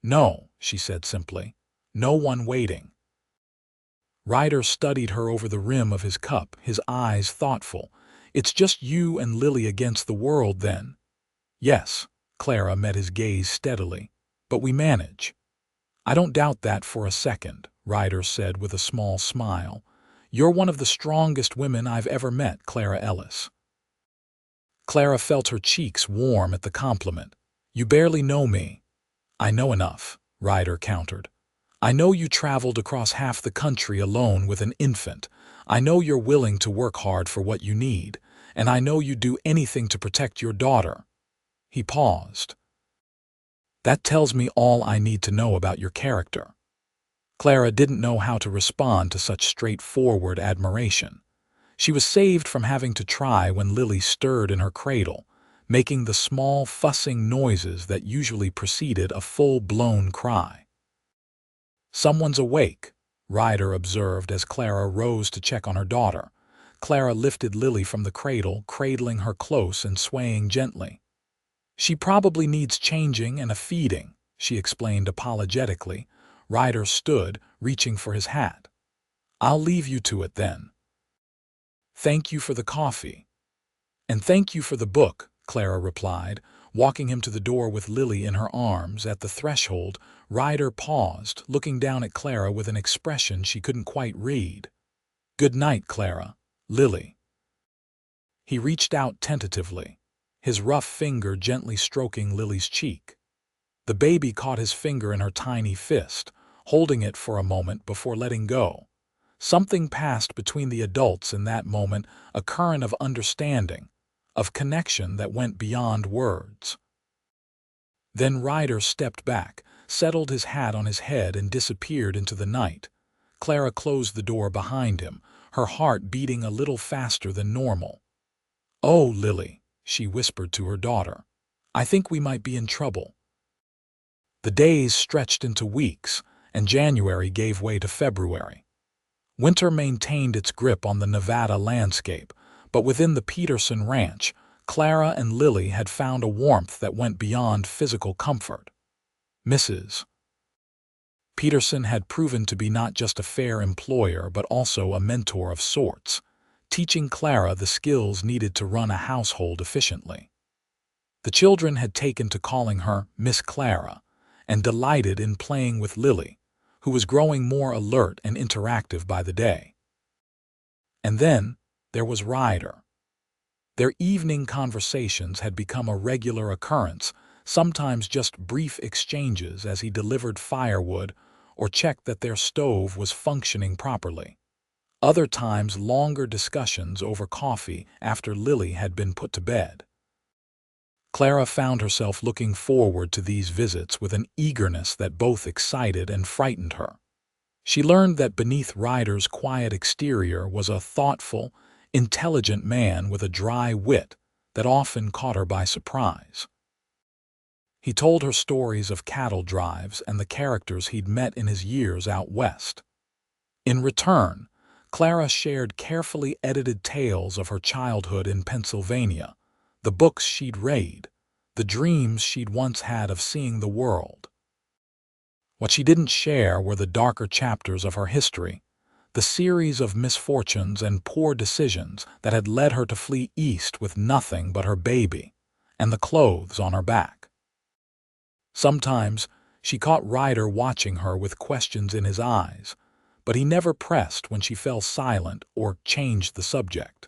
"No," she said simply. "No one waiting." Ryder studied her over the rim of his cup, his eyes thoughtful. "It's just you and Lily against the world, then?" "Yes," Clara met his gaze steadily. "But we manage." "I don't doubt that for a second," Ryder said with a small smile. "You're one of the strongest women I've ever met, Clara Ellis." Clara felt her cheeks warm at the compliment. "You barely know me." "I know enough," Ryder countered. "I know you traveled across half the country alone with an infant. I know you're willing to work hard for what you need. And I know you'd do anything to protect your daughter." He paused. "That tells me all I need to know about your character." Clara didn't know how to respond to such straightforward admiration. She was saved from having to try when Lily stirred in her cradle, making the small, fussing noises that usually preceded a full-blown cry. "Someone's awake," Ryder observed as Clara rose to check on her daughter. Clara lifted Lily from the cradle, cradling her close and swaying gently. "She probably needs changing and a feeding," she explained apologetically. Ryder stood, reaching for his hat. "I'll leave you to it then." "Thank you for the coffee." "And thank you for the book," Clara replied, walking him to the door with Lily in her arms. At the threshold, Ryder paused, looking down at Clara with an expression she couldn't quite read. "Good night, Clara. Lily." He reached out tentatively, his rough finger gently stroking Lily's cheek. The baby caught his finger in her tiny fist, holding it for a moment before letting go. Something passed between the adults in that moment, a current of understanding, of connection that went beyond words. Then Ryder stepped back, settled his hat on his head and disappeared into the night. Clara closed the door behind him, her heart beating a little faster than normal. "Oh, Lily," she whispered to her daughter. "I think we might be in trouble." The days stretched into weeks, and January gave way to February. Winter maintained its grip on the Nevada landscape, but within the Peterson ranch, Clara and Lily had found a warmth that went beyond physical comfort. Mrs. Peterson had proven to be not just a fair employer but also a mentor of sorts, teaching Clara the skills needed to run a household efficiently. The children had taken to calling her Miss Clara, and delighted in playing with Lily, who was growing more alert and interactive by the day. And then there was Ryder. Their evening conversations had become a regular occurrence, sometimes just brief exchanges as he delivered firewood or checked that their stove was functioning properly. Other times longer discussions over coffee after Lily had been put to bed. Clara found herself looking forward to these visits with an eagerness that both excited and frightened her. She learned that beneath Ryder's quiet exterior was a thoughtful, intelligent man with a dry wit that often caught her by surprise. He told her stories of cattle drives and the characters he'd met in his years out west. In return, Clara shared carefully edited tales of her childhood in Pennsylvania, the books she'd read, the dreams she'd once had of seeing the world. What she didn't share were the darker chapters of her history, the series of misfortunes and poor decisions that had led her to flee east with nothing but her baby and the clothes on her back. Sometimes she caught Ryder watching her with questions in his eyes, but he never pressed when she fell silent or changed the subject.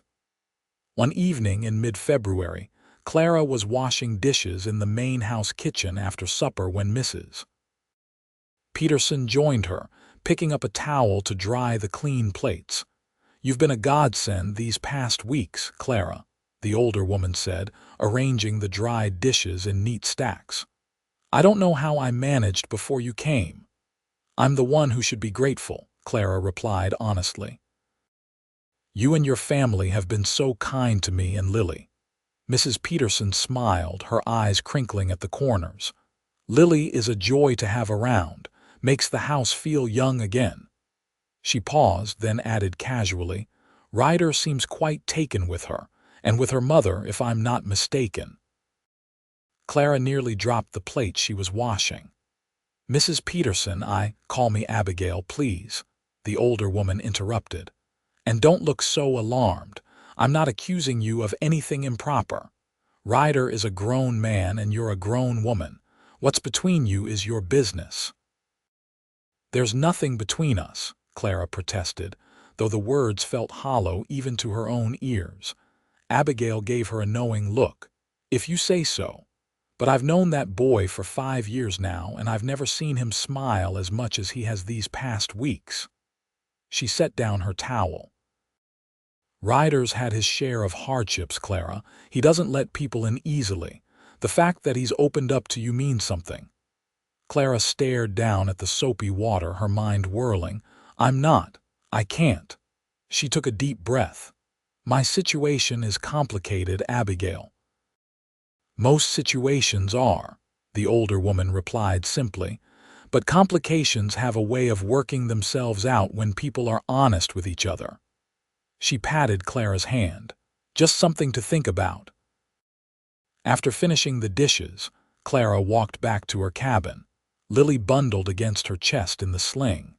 One evening in mid-February, Clara was washing dishes in the main house kitchen after supper when Mrs. Peterson joined her, picking up a towel to dry the clean plates. "You've been a godsend these past weeks, Clara," the older woman said, arranging the dried dishes in neat stacks. "I don't know how I managed before you came." "I'm the one who should be grateful," Clara replied honestly. "You and your family have been so kind to me and Lily." Mrs. Peterson smiled, her eyes crinkling at the corners. "Lily is a joy to have around, makes the house feel young again." She paused, then added casually, "Ryder seems quite taken with her, and with her mother, if I'm not mistaken." Clara nearly dropped the plate she was washing. "Mrs. Peterson, call me Abigail, please," the older woman interrupted. "And don't look so alarmed. I'm not accusing you of anything improper. Ryder is a grown man and you're a grown woman. What's between you is your business." "There's nothing between us," Clara protested, though the words felt hollow even to her own ears. Abigail gave her a knowing look. "If you say so. But I've known that boy for 5 years now, and I've never seen him smile as much as he has these past weeks." She set down her towel. "Ryder's had his share of hardships, Clara. He doesn't let people in easily. The fact that he's opened up to you means something." Clara stared down at the soapy water, her mind whirling. I can't." She took a deep breath. "My situation is complicated, Abigail." "Most situations are," the older woman replied simply, "but complications have a way of working themselves out when people are honest with each other." She patted Clara's hand. "Just something to think about." After finishing the dishes, Clara walked back to her cabin, Lily bundled against her chest in the sling.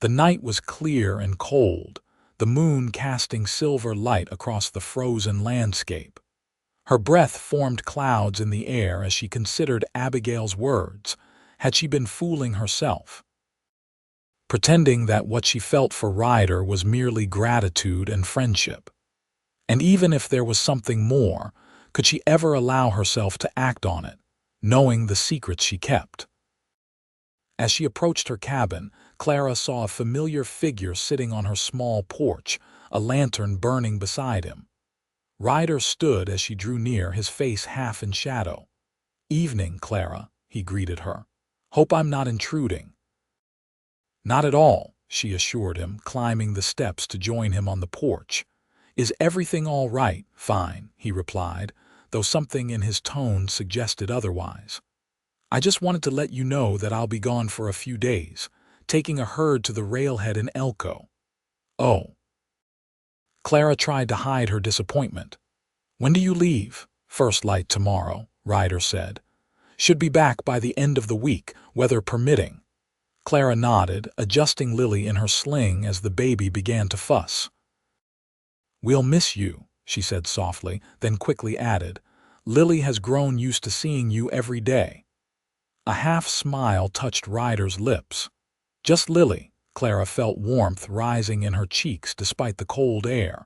The night was clear and cold, the moon casting silver light across the frozen landscape. Her breath formed clouds in the air as she considered Abigail's words. Had she been fooling herself? Pretending that what she felt for Ryder was merely gratitude and friendship? And even if there was something more, could she ever allow herself to act on it, knowing the secrets she kept? As she approached her cabin, Clara saw a familiar figure sitting on her small porch, a lantern burning beside him. Ryder stood as she drew near, his face half in shadow. "Evening, Clara," he greeted her. "Hope I'm not intruding." "Not at all," she assured him, climbing the steps to join him on the porch. "Is everything all right?" "Fine," he replied, though something in his tone suggested otherwise. "I just wanted to let you know that I'll be gone for a few days, taking a herd to the railhead in Elko." "Oh." Clara tried to hide her disappointment. "When do you leave?" "First light tomorrow," Ryder said. "Should be back by the end of the week, weather permitting." Clara nodded, adjusting Lily in her sling as the baby began to fuss. "We'll miss you," she said softly, then quickly added, "Lily has grown used to seeing you every day." A half-smile touched Ryder's lips. "Just Lily." Clara felt warmth rising in her cheeks despite the cold air.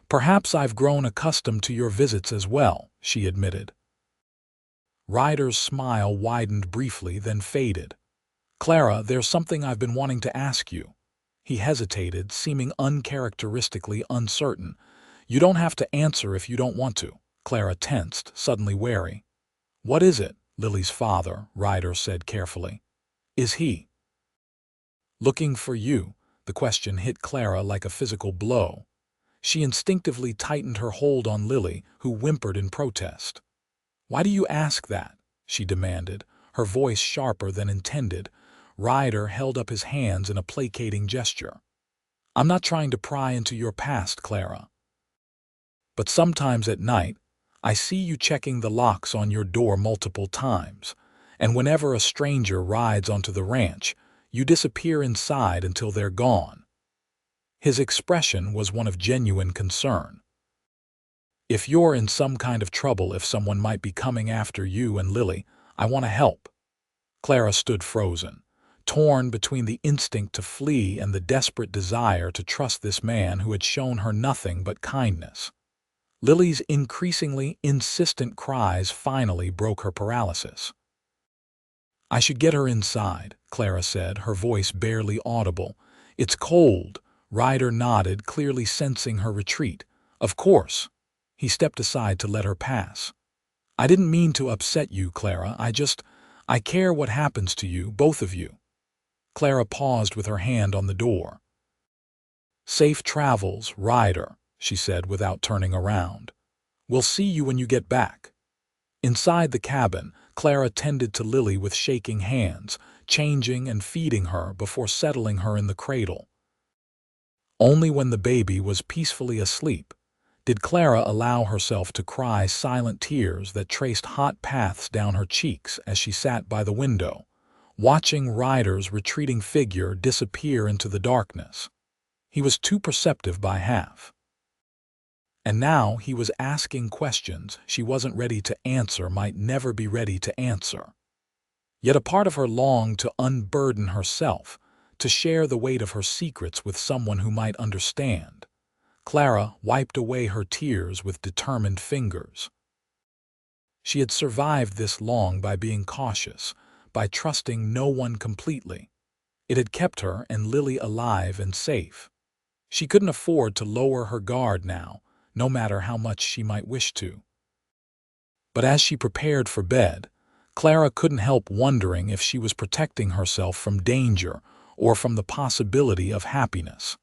"Perhaps I've grown accustomed to your visits as well," she admitted. Ryder's smile widened briefly, then faded. "Clara, there's something I've been wanting to ask you." He hesitated, seeming uncharacteristically uncertain. "You don't have to answer if you don't want to." Clara tensed, suddenly wary. "What is it?" "Lily's father," Ryder said carefully. "Is he looking for you?" The question hit Clara like a physical blow. She instinctively tightened her hold on Lily, who whimpered in protest. "Why do you ask that?" she demanded, her voice sharper than intended. Ryder held up his hands in a placating gesture. "I'm not trying to pry into your past, Clara. But sometimes at night, I see you checking the locks on your door multiple times, and whenever a stranger rides onto the ranch, you disappear inside until they're gone." His expression was one of genuine concern. "If you're in some kind of trouble, if someone might be coming after you and Lily, I want to help." Clara stood frozen, torn between the instinct to flee and the desperate desire to trust this man who had shown her nothing but kindness. Lily's increasingly insistent cries finally broke her paralysis. "I should get her inside," Clara said, her voice barely audible. "It's cold." Ryder nodded, clearly sensing her retreat. "Of course." He stepped aside to let her pass. "I didn't mean to upset you, Clara. I care what happens to you, both of you." Clara paused with her hand on the door. "Safe travels, Ryder," she said without turning around. "We'll see you when you get back." Inside the cabin, Clara tended to Lily with shaking hands, changing and feeding her before settling her in the cradle. Only when the baby was peacefully asleep did Clara allow herself to cry silent tears that traced hot paths down her cheeks as she sat by the window, watching Ryder's retreating figure disappear into the darkness. He was too perceptive by half. And now he was asking questions she wasn't ready to answer, might never be ready to answer. Yet a part of her longed to unburden herself, to share the weight of her secrets with someone who might understand. Clara wiped away her tears with determined fingers. She had survived this long by being cautious, by trusting no one completely. It had kept her and Lily alive and safe. She couldn't afford to lower her guard now, no matter how much she might wish to. But as she prepared for bed, Clara couldn't help wondering if she was protecting herself from danger or from the possibility of happiness.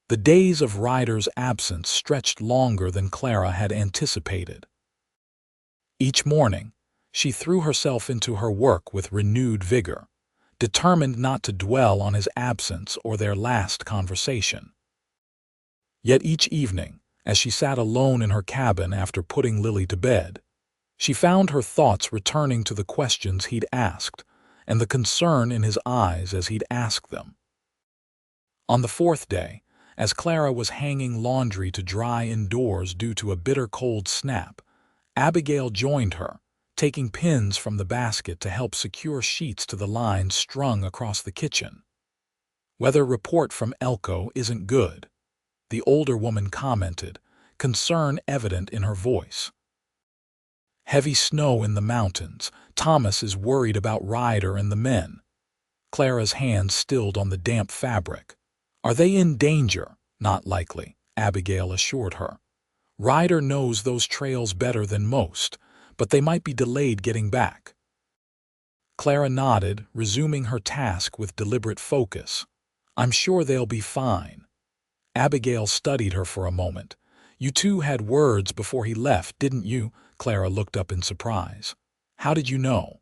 The days of Ryder's absence stretched longer than Clara had anticipated. Each morning, she threw herself into her work with renewed vigor, determined not to dwell on his absence or their last conversation. Yet each evening, as she sat alone in her cabin after putting Lily to bed, she found her thoughts returning to the questions he'd asked and the concern in his eyes as he'd asked them. On the fourth day, as Clara was hanging laundry to dry indoors due to a bitter cold snap, Abigail joined her, taking pins from the basket to help secure sheets to the lines strung across the kitchen. "Weather report from Elko isn't good," the older woman commented, concern evident in her voice. "Heavy snow in the mountains. Thomas is worried about Ryder and the men." Clara's hand stilled on the damp fabric. "Are they in danger?" "Not likely," Abigail assured her. "Ryder knows those trails better than most, but they might be delayed getting back." Clara nodded, resuming her task with deliberate focus. "I'm sure they'll be fine." Abigail studied her for a moment. "You two had words before he left, didn't you?" Clara looked up in surprise. "How did you know?"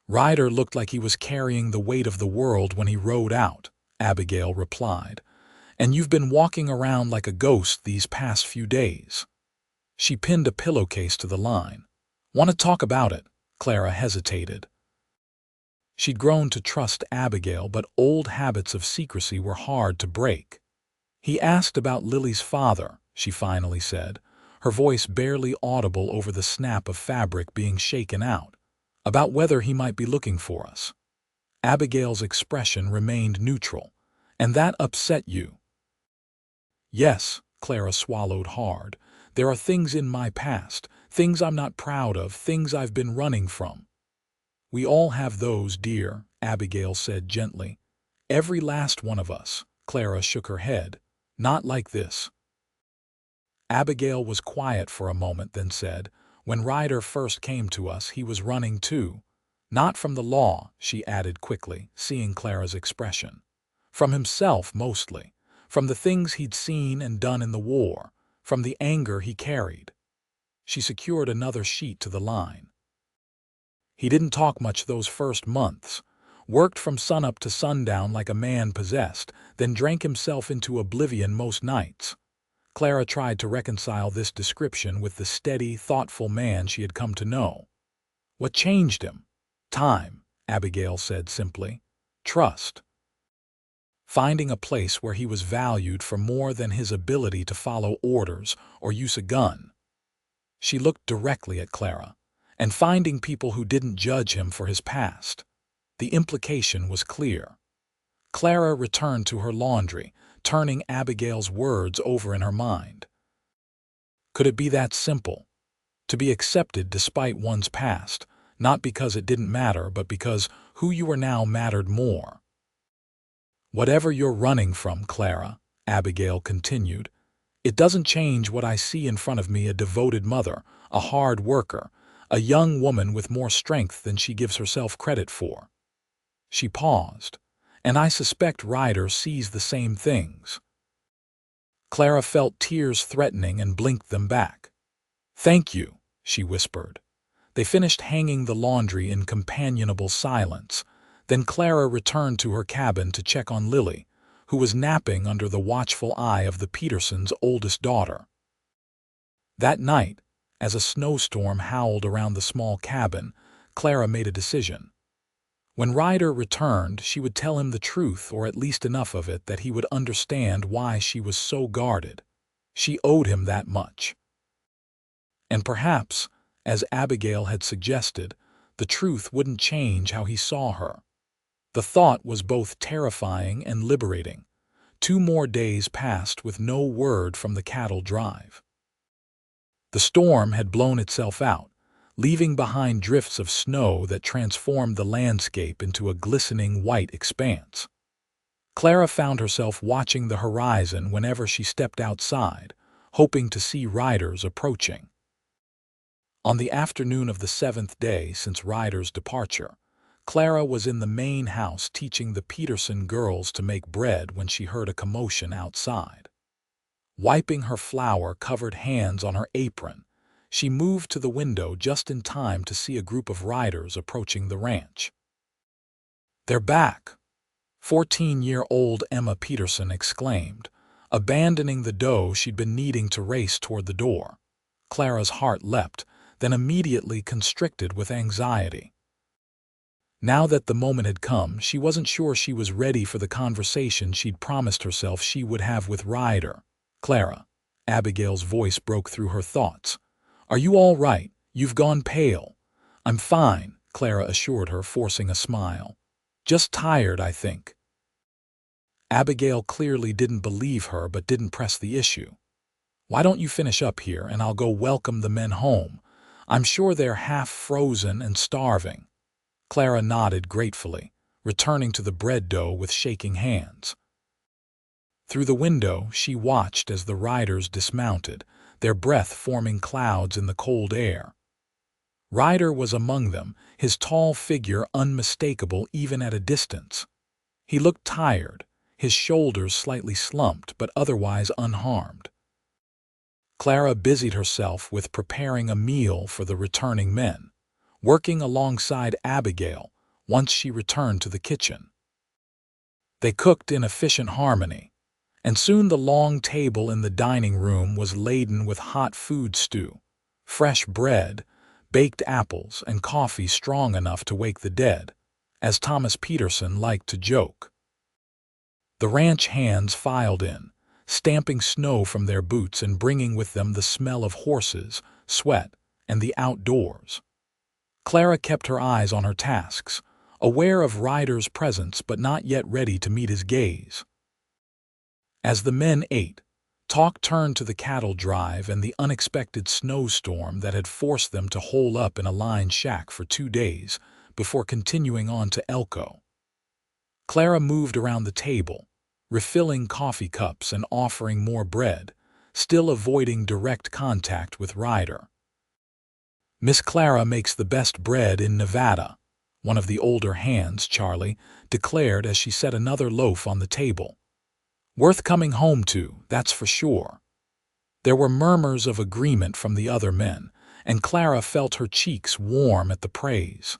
"Ryder looked like he was carrying the weight of the world when he rode out," Abigail replied. "And you've been walking around like a ghost these past few days." She pinned a pillowcase to the line. "Want to talk about it?" Clara hesitated. She'd grown to trust Abigail, but old habits of secrecy were hard to break. "He asked about Lily's father," she finally said, her voice barely audible over the snap of fabric being shaken out, "about whether he might be looking for us." Abigail's expression remained neutral. "And that upset you?" "Yes," Clara swallowed hard. "There are things in my past, things I'm not proud of, things I've been running from." "We all have those, dear," Abigail said gently. "Every last one of us." Clara shook her head. "Not like this." Abigail was quiet for a moment, then said, "When Ryder first came to us, he was running too. Not from the law," she added quickly, seeing Clara's expression. "From himself, mostly. From the things he'd seen and done in the war. From the anger he carried." She secured another sheet to the line. "He didn't talk much those first months. Worked from sunup to sundown like a man possessed, then drank himself into oblivion most nights." Clara tried to reconcile this description with the steady, thoughtful man she had come to know. What changed him? Time, Abigail said simply. Trust. Finding a place where he was valued for more than his ability to follow orders or use a gun. She looked directly at Clara, and finding people who didn't judge him for his past. The implication was clear. Clara returned to her laundry, turning Abigail's words over in her mind. Could it be that simple? To be accepted despite one's past, not because it didn't matter, but because who you were now mattered more. Whatever you're running from, Clara, Abigail continued, it doesn't change what I see in front of me: a devoted mother, a hard worker, a young woman with more strength than she gives herself credit for. She paused, and I suspect Ryder sees the same things. Clara felt tears threatening and blinked them back. Thank you, she whispered. They finished hanging the laundry in companionable silence. Then Clara returned to her cabin to check on Lily, who was napping under the watchful eye of the Petersons' oldest daughter. That night, as a snowstorm howled around the small cabin, Clara made a decision. When Ryder returned, she would tell him the truth, or at least enough of it that he would understand why she was so guarded. She owed him that much. And perhaps, as Abigail had suggested, the truth wouldn't change how he saw her. The thought was both terrifying and liberating. 2 more days passed with no word from the cattle drive. The storm had blown itself out, leaving behind drifts of snow that transformed the landscape into a glistening white expanse. Clara found herself watching the horizon whenever she stepped outside, hoping to see Ryder's approaching. On the afternoon of the 7th day since Ryder's departure, Clara was in the main house teaching the Peterson girls to make bread when she heard a commotion outside. Wiping her flour-covered hands on her apron, she moved to the window just in time to see a group of riders approaching the ranch. "They're back!" 14-year-old Emma Peterson exclaimed, abandoning the dough she'd been kneading to race toward the door. Clara's heart leapt, then immediately constricted with anxiety. Now that the moment had come, she wasn't sure she was ready for the conversation she'd promised herself she would have with Ryder. "Clara," Abigail's voice broke through her thoughts. "Are you all right? You've gone pale." "I'm fine," Clara assured her, forcing a smile. "Just tired, I think." Abigail clearly didn't believe her but didn't press the issue. "Why don't you finish up here and I'll go welcome the men home? I'm sure they're half frozen and starving." Clara nodded gratefully, returning to the bread dough with shaking hands. Through the window, she watched as the riders dismounted, their breath forming clouds in the cold air. Ryder was among them, his tall figure unmistakable even at a distance. He looked tired, his shoulders slightly slumped but otherwise unharmed. Clara busied herself with preparing a meal for the returning men, working alongside Abigail once she returned to the kitchen. They cooked in efficient harmony, and soon the long table in the dining room was laden with hot food stew, fresh bread, baked apples, and coffee strong enough to wake the dead, as Thomas Peterson liked to joke. The ranch hands filed in, stamping snow from their boots and bringing with them the smell of horses, sweat, and the outdoors. Clara kept her eyes on her tasks, aware of Ryder's presence but not yet ready to meet his gaze. As the men ate, talk turned to the cattle drive and the unexpected snowstorm that had forced them to hole up in a lined shack for 2 days before continuing on to Elko. Clara moved around the table, refilling coffee cups and offering more bread, still avoiding direct contact with Ryder. "Miss Clara makes the best bread in Nevada," one of the older hands, Charlie, declared as she set another loaf on the table. "Worth coming home to, that's for sure." There were murmurs of agreement from the other men, and Clara felt her cheeks warm at the praise.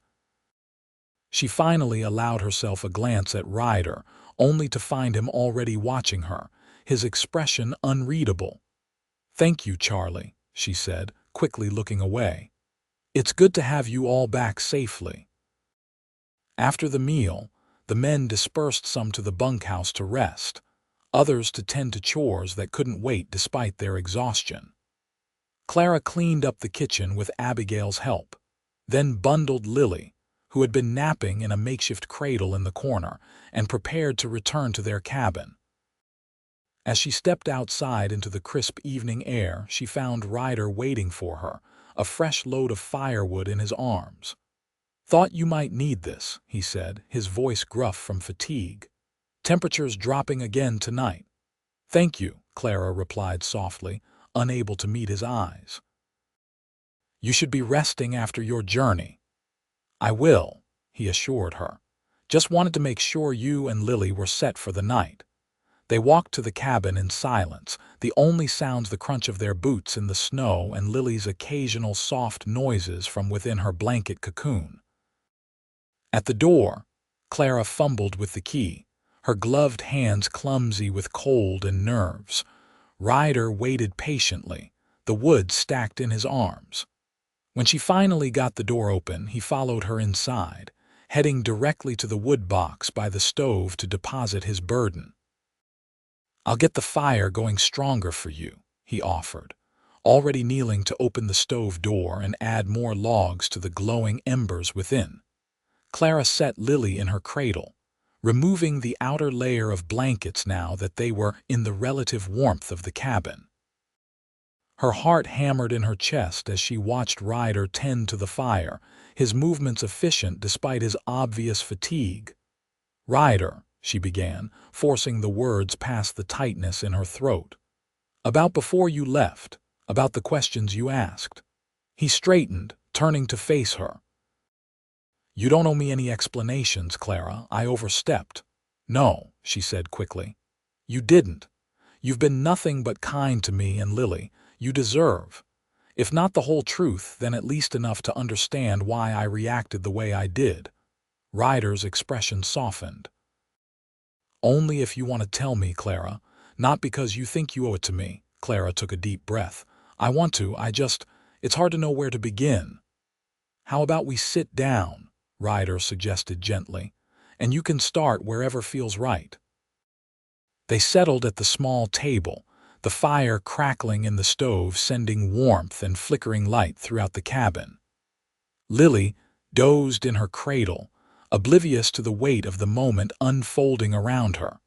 She finally allowed herself a glance at Ryder, only to find him already watching her, his expression unreadable. "Thank you, Charlie," she said, quickly looking away. "It's good to have you all back safely." After the meal, the men dispersed, some to the bunkhouse to rest, others to tend to chores that couldn't wait despite their exhaustion. Clara cleaned up the kitchen with Abigail's help, then bundled Lily, who had been napping in a makeshift cradle in the corner, and prepared to return to their cabin. As she stepped outside into the crisp evening air, she found Ryder waiting for her, a fresh load of firewood in his arms. "Thought you might need this," he said, his voice gruff from fatigue. "Temperatures dropping again tonight." "Thank you," Clara replied softly, unable to meet his eyes. "You should be resting after your journey." "I will," he assured her. "Just wanted to make sure you and Lily were set for the night." They walked to the cabin in silence, the only sounds the crunch of their boots in the snow and Lily's occasional soft noises from within her blanket cocoon. At the door, Clara fumbled with the key, her gloved hands clumsy with cold and nerves. Ryder waited patiently, the wood stacked in his arms. When she finally got the door open, he followed her inside, heading directly to the wood box by the stove to deposit his burden. "I'll get the fire going stronger for you," he offered, already kneeling to open the stove door and add more logs to the glowing embers within. Clara set Lily in her cradle, removing the outer layer of blankets now that they were in the relative warmth of the cabin. Her heart hammered in her chest as she watched Ryder tend to the fire, his movements efficient despite his obvious fatigue. "Ryder," she began, forcing the words past the tightness in her throat. "About before you left, about the questions you asked." He straightened, turning to face her. "You don't owe me any explanations, Clara. I overstepped." "No," she said quickly. "You didn't. You've been nothing but kind to me and Lily. You deserve, if not the whole truth, then at least enough to understand why I reacted the way I did." Ryder's expression softened. "Only if you want to tell me, Clara. Not because you think you owe it to me." Clara took a deep breath. "I want to, it's hard to know where to begin." "How about we sit down?" Ryder suggested gently, "and you can start wherever feels right." They settled at the small table, the fire crackling in the stove sending warmth and flickering light throughout the cabin. Lily dozed in her cradle, oblivious to the weight of the moment unfolding around her.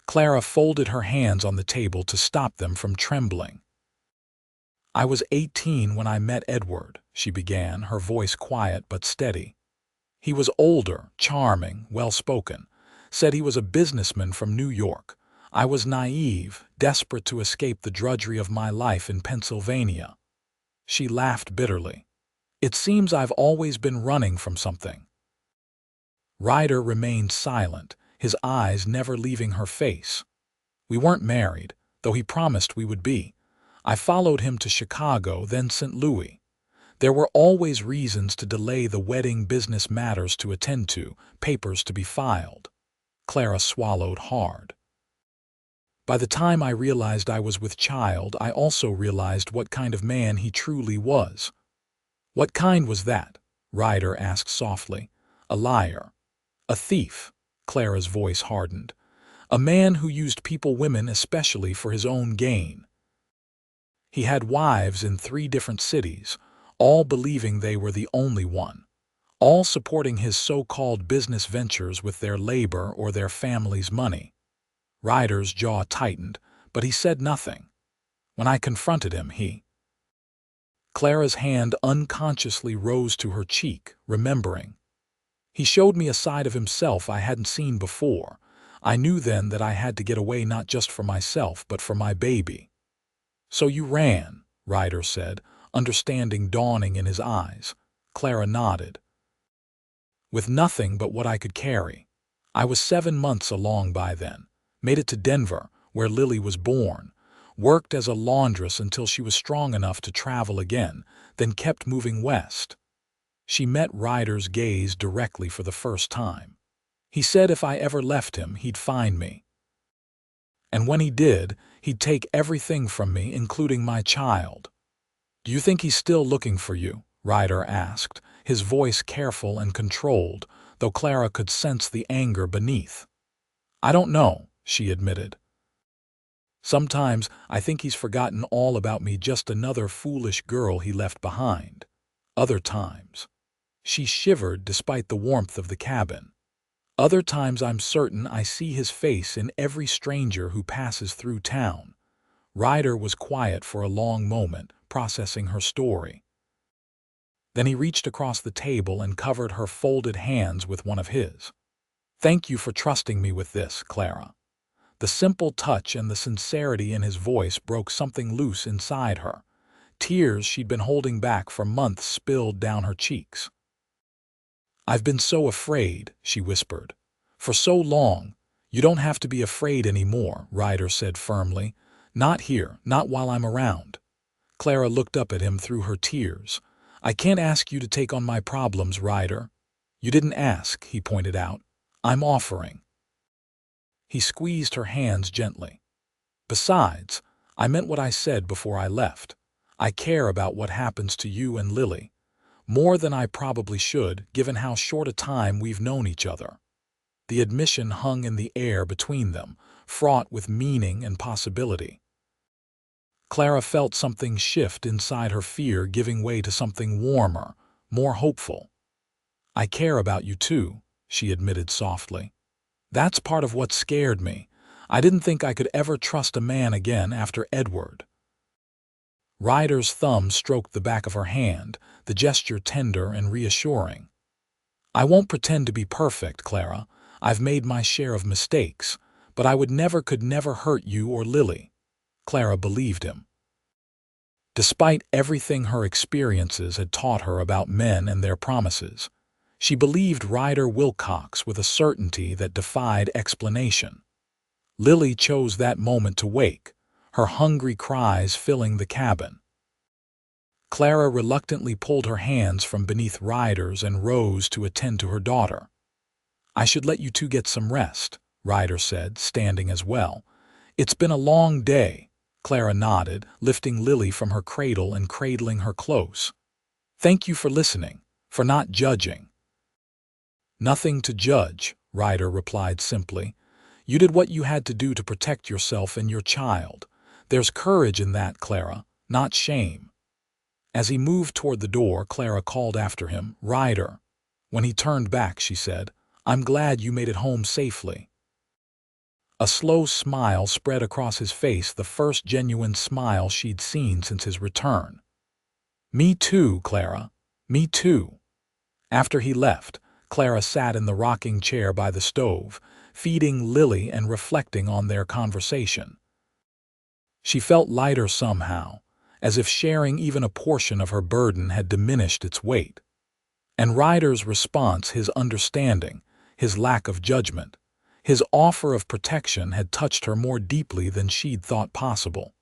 Clara folded her hands on the table to stop them from trembling. "I was 18 when I met Edward," she began, her voice quiet but steady. "He was older, charming, well-spoken. Said he was a businessman from New York. I was naive, desperate to escape the drudgery of my life in Pennsylvania." She laughed bitterly. "It seems I've always been running from something." Ryder remained silent, his eyes never leaving her face. "We weren't married, though he promised we would be. I followed him to Chicago, then St. Louis. There were always reasons to delay the wedding, business matters to attend to, papers to be filed." Clara swallowed hard. "By the time I realized I was with child, I also realized what kind of man he truly was." "What kind was that?" Ryder asked softly. "A liar. A thief." Clara's voice hardened. "A man who used women especially for his own gain. He had wives in 3 different cities, all believing they were the only one, all supporting his so-called business ventures with their labor or their family's money." Ryder's jaw tightened, but he said nothing. "When I confronted him, Clara's hand unconsciously rose to her cheek, remembering. "He showed me a side of himself I hadn't seen before. I knew then that I had to get away, not just for myself, but for my baby." "So you ran," Ryder said, understanding dawning in his eyes. Clara nodded. "With nothing but what I could carry. I was 7 months along by then. Made it to Denver, where Lily was born. Worked as a laundress until she was strong enough to travel again, then kept moving west." She met Ryder's gaze directly for the first time. "He said if I ever left him, he'd find me. And when he did, He'd take everything from me, including my child. Do you think he's still looking for you? Ryder asked, his voice careful and controlled, though Clara could sense the anger beneath. I don't know, she admitted. Sometimes I think he's forgotten all about me, just another foolish girl he left behind. Other times. She shivered despite the warmth of the cabin. Other times I'm certain I see his face in every stranger who passes through town. Ryder was quiet for a long moment, processing her story. Then he reached across the table and covered her folded hands with one of his. Thank you for trusting me with this, Clara. The simple touch and the sincerity in his voice broke something loose inside her. Tears she'd been holding back for months spilled down her cheeks. I've been so afraid, she whispered. For so long. You don't have to be afraid anymore, Ryder said firmly. Not here, not while I'm around. Clara looked up at him through her tears. I can't ask you to take on my problems, Ryder. You didn't ask, he pointed out. I'm offering. He squeezed her hands gently. Besides, I meant what I said before I left. I care about what happens to you and Lily. More than I probably should, given how short a time we've known each other. The admission hung in the air between them, fraught with meaning and possibility. Clara felt something shift inside her, fear giving way to something warmer, more hopeful. I care about you too, she admitted softly. That's part of what scared me. I didn't think I could ever trust a man again after Edward. Ryder's thumb stroked the back of her hand, the gesture tender and reassuring. I won't pretend to be perfect, Clara. I've made my share of mistakes, but I could never hurt you or Lily. Clara believed him. Despite everything her experiences had taught her about men and their promises, she believed Ryder Wilcox with a certainty that defied explanation. Lily chose that moment to wake, her hungry cries filling the cabin. Clara reluctantly pulled her hands from beneath Ryder's and rose to attend to her daughter. I should let you two get some rest, Ryder said, standing as well. It's been a long day, Clara nodded, lifting Lily from her cradle and cradling her close. Thank you for listening, for not judging. Nothing to judge, Ryder replied simply. You did what you had to do to protect yourself and your child. There's courage in that, Clara, not shame. As he moved toward the door, Clara called after him, Ryder. When he turned back, she said, I'm glad you made it home safely. A slow smile spread across his face, the first genuine smile she'd seen since his return. Me too, Clara. Me too. After he left, Clara sat in the rocking chair by the stove, feeding Lily and reflecting on their conversation. She felt lighter somehow, as if sharing even a portion of her burden had diminished its weight. And Ryder's response, his understanding, his lack of judgment, his offer of protection had touched her more deeply than she'd thought possible.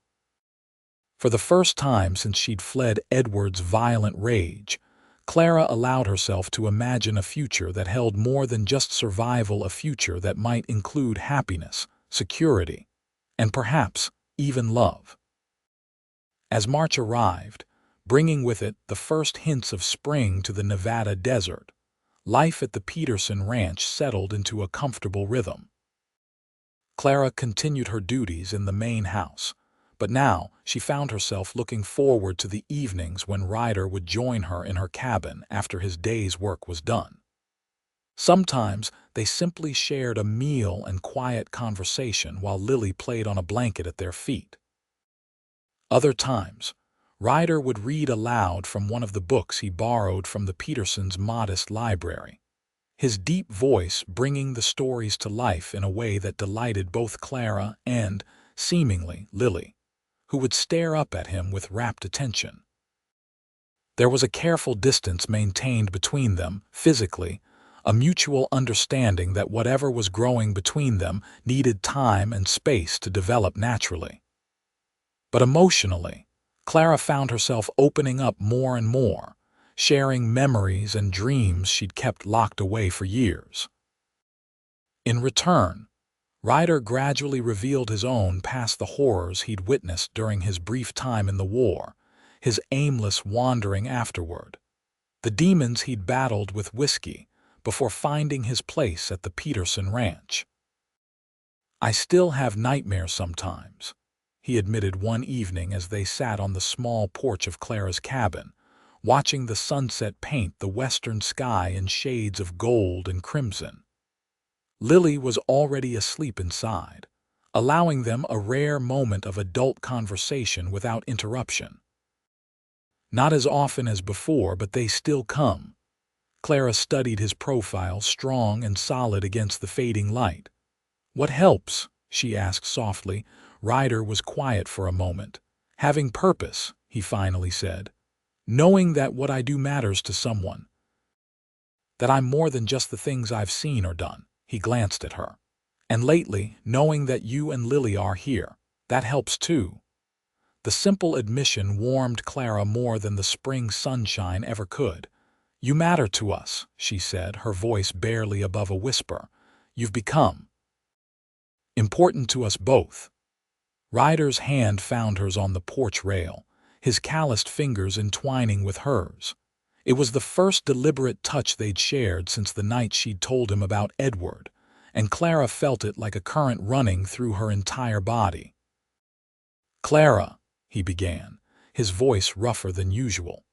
For the first time since she'd fled Edward's violent rage, Clara allowed herself to imagine a future that held more than just survival, a future that might include happiness, security, and perhaps even love. As March arrived, bringing with it the first hints of spring to the Nevada desert, life at the Peterson ranch settled into a comfortable rhythm. Clara continued her duties in the main house, but now she found herself looking forward to the evenings when Ryder would join her in her cabin after his day's work was done. Sometimes they simply shared a meal and quiet conversation while Lily played on a blanket at their feet. Other times, Ryder would read aloud from one of the books he borrowed from the Petersons' modest library, his deep voice bringing the stories to life in a way that delighted both Clara and, seemingly, Lily, who would stare up at him with rapt attention. There was a careful distance maintained between them, physically, a mutual understanding that whatever was growing between them needed time and space to develop naturally. But emotionally, Clara found herself opening up more and more, sharing memories and dreams she'd kept locked away for years. In return, Ryder gradually revealed his own past, the horrors he'd witnessed during his brief time in the war, his aimless wandering afterward, the demons he'd battled with whiskey before finding his place at the Peterson Ranch. "I still have nightmares sometimes," he admitted one evening as they sat on the small porch of Clara's cabin, watching the sunset paint the western sky in shades of gold and crimson. Lily was already asleep inside, allowing them a rare moment of adult conversation without interruption. "Not as often as before, but they still come." Clara studied his profile, strong and solid against the fading light. "What helps?" she asked softly. Ryder was quiet for a moment. "Having purpose," he finally said. "Knowing that what I do matters to someone. That I'm more than just the things I've seen or done." He glanced at her. "And lately, knowing that you and Lily are here, that helps too." The simple admission warmed Clara more than the spring sunshine ever could. "You matter to us," she said, her voice barely above a whisper. "You've become important to us both." Ryder's hand found hers on the porch rail, his calloused fingers entwining with hers. It was the first deliberate touch they'd shared since the night she'd told him about Edward, and Clara felt it like a current running through her entire body. "Clara," he began, his voice rougher than usual.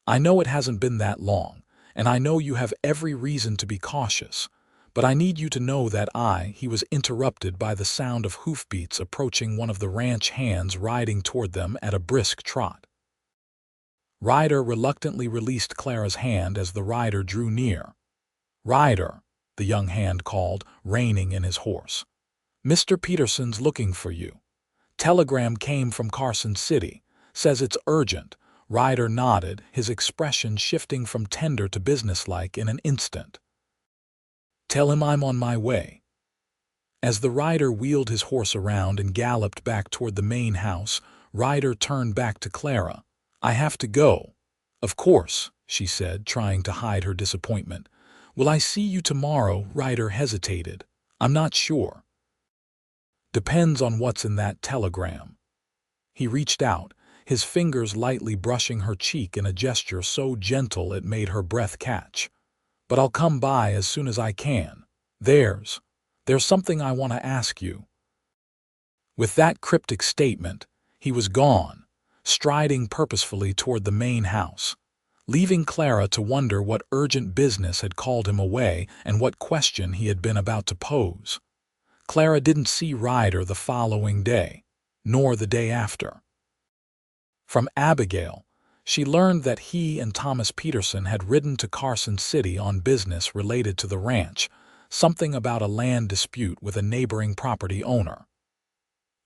"I know it hasn't been that long, and I know you have every reason to be cautious, but I need you to know that He was interrupted by the sound of hoofbeats approaching, one of the ranch hands riding toward them at a brisk trot. Ryder reluctantly released Clara's hand as the rider drew near. "Ryder," the young hand called, reining in his horse. "Mr. Peterson's looking for you. Telegram came from Carson City. Says it's urgent." Ryder nodded, his expression shifting from tender to businesslike in an instant. "Tell him I'm on my way." As the rider wheeled his horse around and galloped back toward the main house, Ryder turned back to Clara. "I have to go." "Of course," she said, trying to hide her disappointment. "Will I see you tomorrow?" Ryder hesitated. "I'm not sure. Depends on what's in that telegram." He reached out, his fingers lightly brushing her cheek in a gesture so gentle it made her breath catch. "But I'll come by as soon as I can. There's something I want to ask you." With that cryptic statement, he was gone, striding purposefully toward the main house, leaving Clara to wonder what urgent business had called him away and what question he had been about to pose. Clara didn't see Ryder the following day, nor the day after. From Abigail, she learned that he and Thomas Peterson had ridden to Carson City on business related to the ranch, something about a land dispute with a neighboring property owner.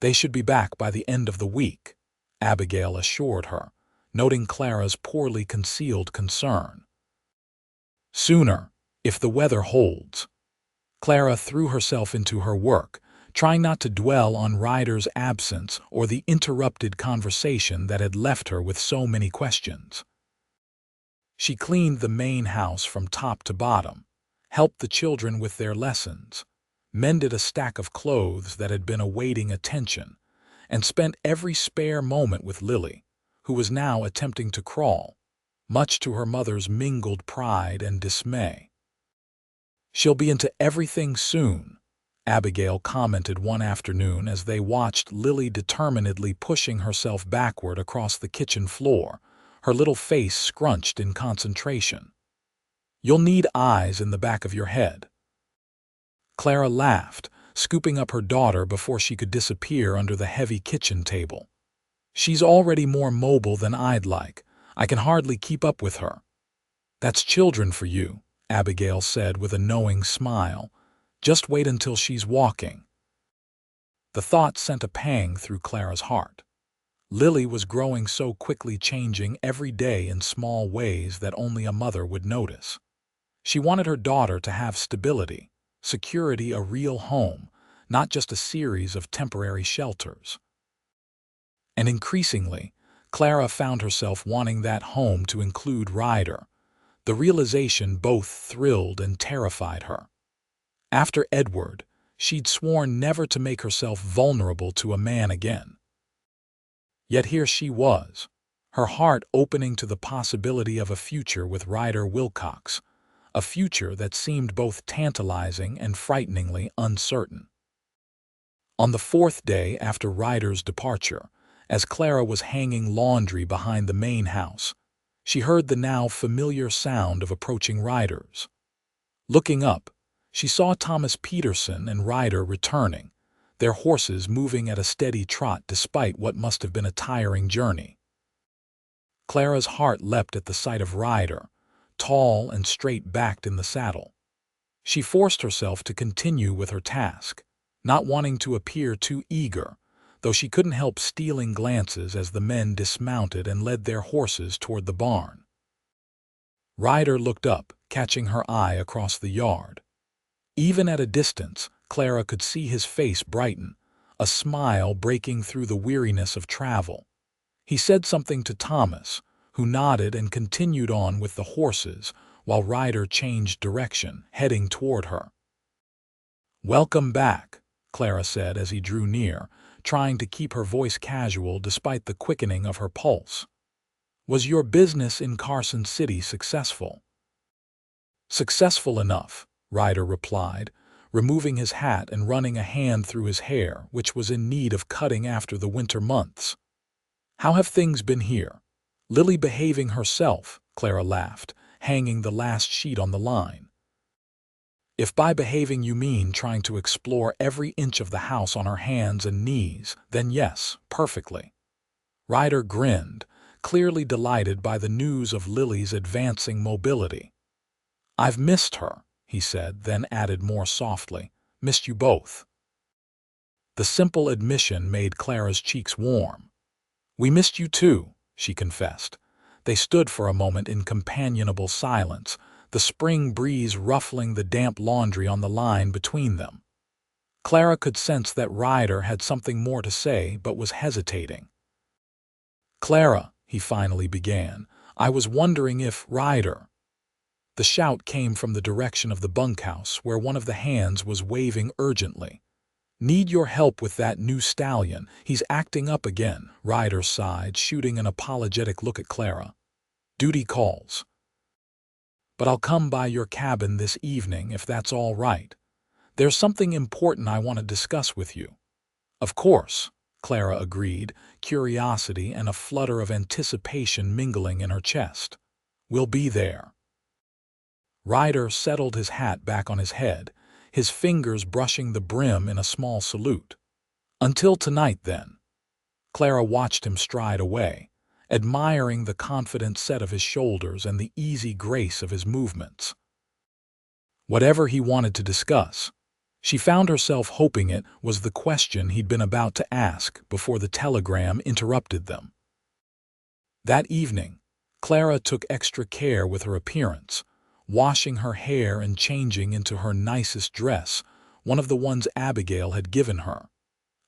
"They should be back by the end of the week," Abigail assured her, noting Clara's poorly concealed concern. "Sooner, if the weather holds." Clara threw herself into her work, trying not to dwell on Ryder's absence or the interrupted conversation that had left her with so many questions. She cleaned the main house from top to bottom, helped the children with their lessons, mended a stack of clothes that had been awaiting attention, and spent every spare moment with Lily, who was now attempting to crawl, much to her mother's mingled pride and dismay. "She'll be into everything soon," Abigail commented one afternoon as they watched Lily determinedly pushing herself backward across the kitchen floor, her little face scrunched in concentration. "You'll need eyes in the back of your head." Clara laughed, scooping up her daughter before she could disappear under the heavy kitchen table. "She's already more mobile than I'd like. I can hardly keep up with her." "That's children for you," Abigail said with a knowing smile. "Just wait until she's walking." The thought sent a pang through Clara's heart. Lily was growing so quickly, changing every day in small ways that only a mother would notice. She wanted her daughter to have stability, security, a real home, not just a series of temporary shelters. And increasingly, Clara found herself wanting that home to include Ryder. The realization both thrilled and terrified her. After Edward, She'd sworn never to make herself vulnerable to a man again. Yet here she was, her heart opening to the possibility of a future with Ryder Wilcox, a future that seemed both tantalizing and frighteningly uncertain. On the fourth day after Ryder's departure, as Clara was hanging laundry behind the main house, she heard the now familiar sound of approaching riders. Looking up, she saw Thomas Peterson and Ryder returning, their horses moving at a steady trot despite what must have been a tiring journey. Clara's heart leapt at the sight of Ryder, tall and straight-backed in the saddle. She forced herself to continue with her task, not wanting to appear too eager, though she couldn't help stealing glances as the men dismounted and led their horses toward the barn. Ryder looked up, catching her eye across the yard. Even at a distance, Clara could see his face brighten, a smile breaking through the weariness of travel. He said something to Thomas, who nodded and continued on with the horses, while Ryder changed direction, heading toward her. "Welcome back," Clara said as he drew near, trying to keep her voice casual despite the quickening of her pulse. "Was your business in Carson City successful?" "Successful enough," Ryder replied, removing his hat and running a hand through his hair, which was in need of cutting after the winter months. "How have things been here? Lily behaving herself?" Clara laughed, hanging the last sheet on the line. "If by behaving you mean trying to explore every inch of the house on her hands and knees, then yes, perfectly." Ryder grinned, clearly delighted by the news of Lily's advancing mobility. "I've missed her," he said, then added more softly, "missed you both." The simple admission made Clara's cheeks warm. "We missed you too," she confessed. They stood for a moment in companionable silence, the spring breeze ruffling the damp laundry on the line between them. Clara could sense that Ryder had something more to say but was hesitating. "Clara," he finally began, "I was wondering if Ryder—" The shout came from the direction of the bunkhouse, where one of the hands was waving urgently. "Need your help with that new stallion. He's acting up again," Ryder sighed, shooting an apologetic look at Clara. "Duty calls. But I'll come by your cabin this evening if that's all right. There's something important I want to discuss with you." "Of course," Clara agreed, curiosity and a flutter of anticipation mingling in her chest. "We'll be there." Ryder settled his hat back on his head, his fingers brushing the brim in a small salute. "Until tonight, then." Clara watched him stride away, admiring the confident set of his shoulders and the easy grace of his movements. Whatever he wanted to discuss, she found herself hoping it was the question he'd been about to ask before the telegram interrupted them. That evening, Clara took extra care with her appearance, washing her hair and changing into her nicest dress, one of the ones Abigail had given her,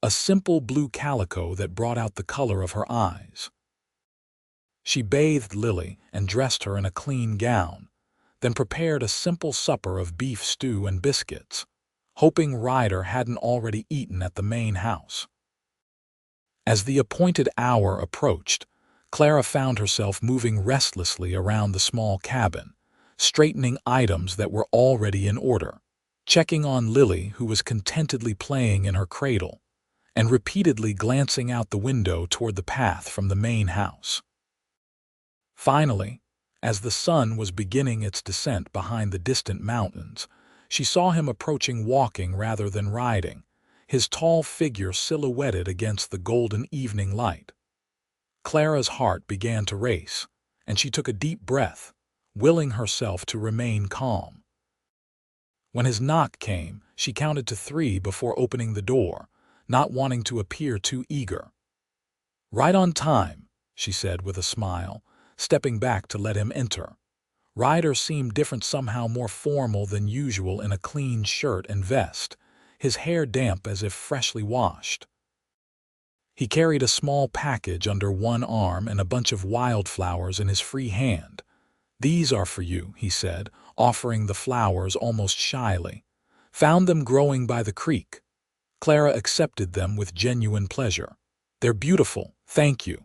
a simple blue calico that brought out the color of her eyes. She bathed Lily and dressed her in a clean gown, then prepared a simple supper of beef stew and biscuits, hoping Ryder hadn't already eaten at the main house. As the appointed hour approached, Clara found herself moving restlessly around the small cabin, straightening items that were already in order, checking on Lily, who was contentedly playing in her cradle, and repeatedly glancing out the window toward the path from the main house. Finally, as the sun was beginning its descent behind the distant mountains, she saw him approaching walking rather than riding, his tall figure silhouetted against the golden evening light. Clara's heart began to race, and she took a deep breath, willing herself to remain calm. When his knock came, she counted to 3 before opening the door, not wanting to appear too eager. "Right on time," she said with a smile, stepping back to let him enter. Ryder seemed different, somehow more formal than usual in a clean shirt and vest, his hair damp as if freshly washed. He carried a small package under one arm and a bunch of wildflowers in his free hand. "These are for you," he said, offering the flowers almost shyly. Found them growing by the creek. Clara accepted them with genuine pleasure. They're beautiful, thank you.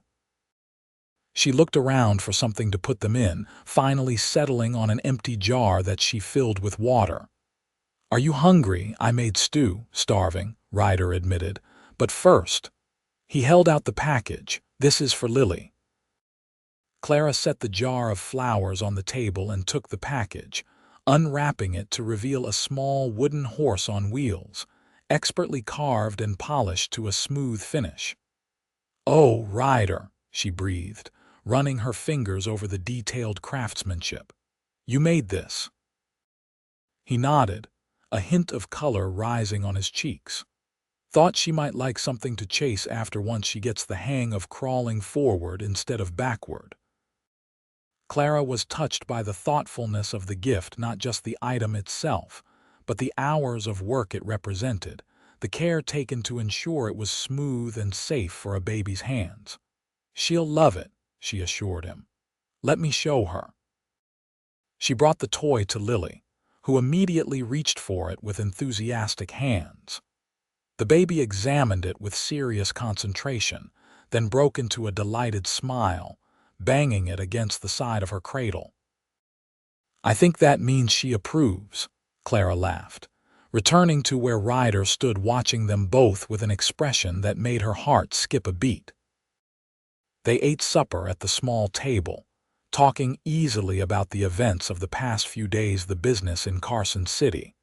She looked around for something to put them in, finally settling on an empty jar that she filled with water. Are you hungry? I made stew. Starving, Ryder admitted. But first. He held out the package. This is for Lily. Clara set the jar of flowers on the table and took the package, unwrapping it to reveal a small wooden horse on wheels, expertly carved and polished to a smooth finish. Oh, Ryder, she breathed, running her fingers over the detailed craftsmanship. You made this. He nodded, a hint of color rising on his cheeks. Thought she might like something to chase after once she gets the hang of crawling forward instead of backward. Clara was touched by the thoughtfulness of the gift, not just the item itself, but the hours of work it represented, the care taken to ensure it was smooth and safe for a baby's hands. She'll love it, she assured him. Let me show her. She brought the toy to Lily, who immediately reached for it with enthusiastic hands. The baby examined it with serious concentration, then broke into a delighted smile, banging it against the side of her cradle. I think that means she approves, Clara laughed, returning to where Ryder stood watching them both with an expression that made her heart skip a beat. They ate supper at the small table, talking easily about the events of the past few days, the business in Carson City,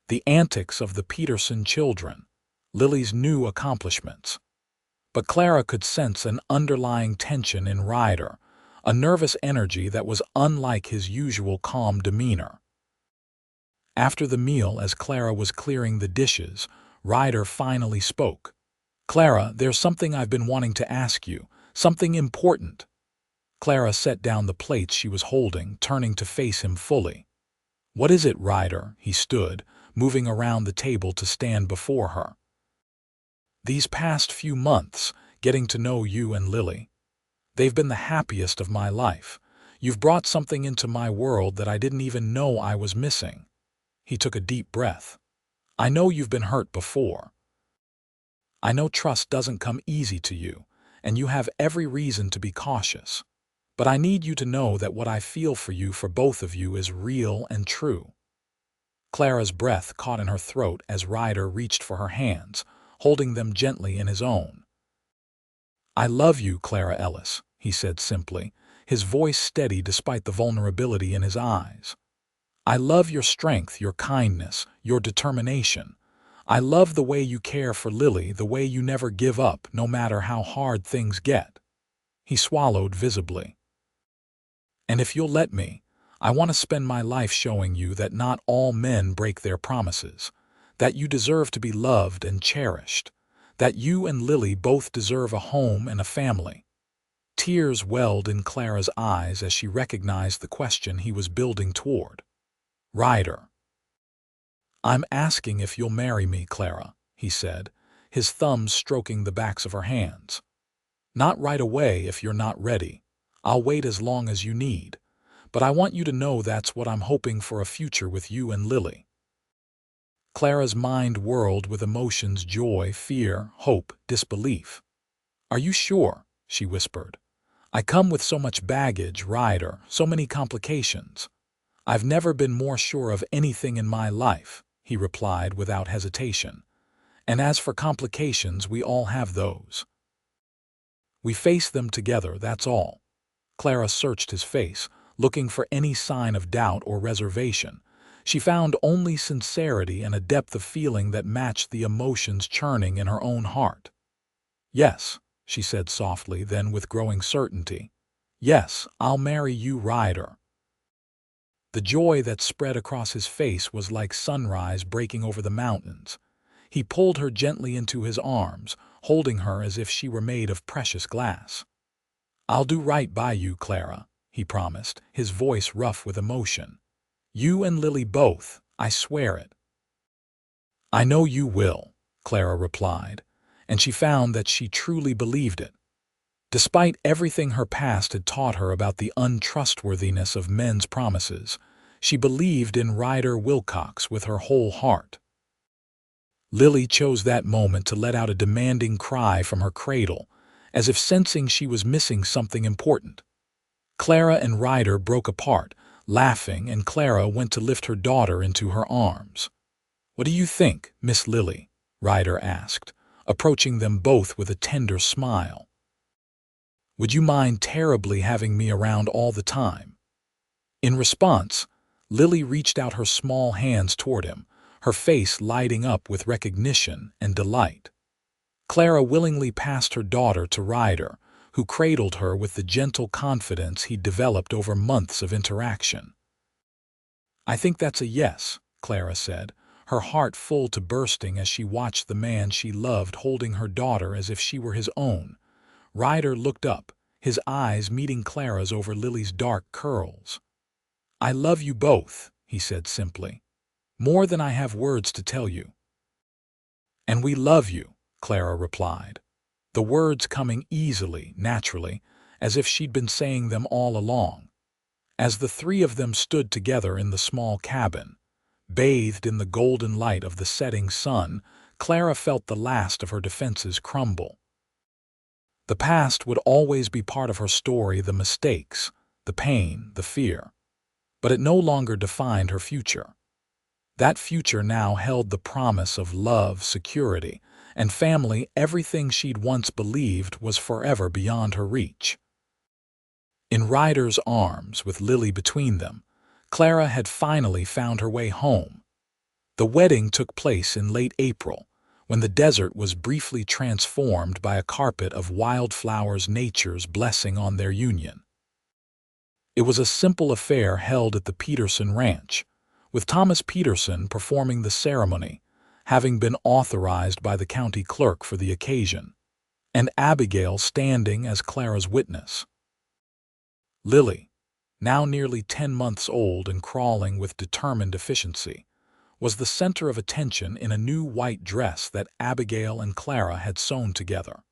the antics of the Peterson children, Lily's new accomplishments. But Clara could sense an underlying tension in Ryder, a nervous energy that was unlike his usual calm demeanor. After the meal, as Clara was clearing the dishes, Ryder finally spoke. Clara, there's something I've been wanting to ask you, something important. Clara set down the plates she was holding, turning to face him fully. What is it, Ryder? He stood, moving around the table to stand before her. These past few months, getting to know you and Lily, they've been the happiest of my life. You've brought something into my world that I didn't even know I was missing. He took a deep breath. I know you've been hurt before. I know trust doesn't come easy to you, and you have every reason to be cautious. But I need you to know that what I feel for you, for both of you, is real and true. Clara's breath caught in her throat as Ryder reached for her hands, holding them gently in his own. I love you, Clara Ellis, he said simply, his voice steady despite the vulnerability in his eyes. I love your strength, your kindness, your determination. I love the way you care for Lily, the way you never give up, no matter how hard things get. He swallowed visibly. And if you'll let me, I want to spend my life showing you that not all men break their promises, that you deserve to be loved and cherished, that you and Lily both deserve a home and a family. Tears welled in Clara's eyes as she recognized the question he was building toward. Ryder. I'm asking if you'll marry me, Clara, he said, his thumbs stroking the backs of her hands. Not right away if you're not ready. I'll wait as long as you need. But I want you to know that's what I'm hoping for, a future with you and Lily. Clara's mind whirled with emotions: joy, fear, hope, disbelief. Are you sure? She whispered. I come with so much baggage, Ryder, so many complications. I've never been more sure of anything in my life, he replied without hesitation. And as for complications, we all have those. We face them together, that's all. Clara searched his face, looking for any sign of doubt or reservation. She found only sincerity and a depth of feeling that matched the emotions churning in her own heart. Yes, she said softly, then with growing certainty. Yes, I'll marry you, Ryder. The joy that spread across his face was like sunrise breaking over the mountains. He pulled her gently into his arms, holding her as if she were made of precious glass. I'll do right by you, Clara, he promised, his voice rough with emotion. You and Lily both, I swear it. I know you will, Clara replied, and she found that she truly believed it. Despite everything her past had taught her about the untrustworthiness of men's promises, she believed in Ryder Wilcox with her whole heart. Lily chose that moment to let out a demanding cry from her cradle, as if sensing she was missing something important. Clara and Ryder broke apart, laughing, and Clara went to lift her daughter into her arms. "What do you think, Miss Lily?" Ryder asked, approaching them both with a tender smile. "Would you mind terribly having me around all the time?" In response, Lily reached out her small hands toward him, her face lighting up with recognition and delight. Clara willingly passed her daughter to Ryder, who cradled her with the gentle confidence he'd developed over months of interaction. "I think that's a yes," Clara said, her heart full to bursting as she watched the man she loved holding her daughter as if she were his own. Ryder looked up, his eyes meeting Clara's over Lily's dark curls. "I love you both," he said simply, "more than I have words to tell you." "And we love you," Clara replied, the words coming easily, naturally, as if she'd been saying them all along. As the three of them stood together in the small cabin, bathed in the golden light of the setting sun, Clara felt the last of her defenses crumble. The past would always be part of her story, the mistakes, the pain, the fear. But it no longer defined her future. That future now held the promise of love, security, and family. Everything she'd once believed was forever beyond her reach. In Ryder's arms, with Lily between them, Clara had finally found her way home. The wedding took place in late April, when the desert was briefly transformed by a carpet of wildflowers, nature's blessing on their union. It was a simple affair held at the Peterson Ranch, with Thomas Peterson performing the ceremony, having been authorized by the county clerk for the occasion, and Abigail standing as Clara's witness. Lily, now nearly 10 months old and crawling with determined efficiency, was the center of attention in a new white dress that Abigail and Clara had sewn together.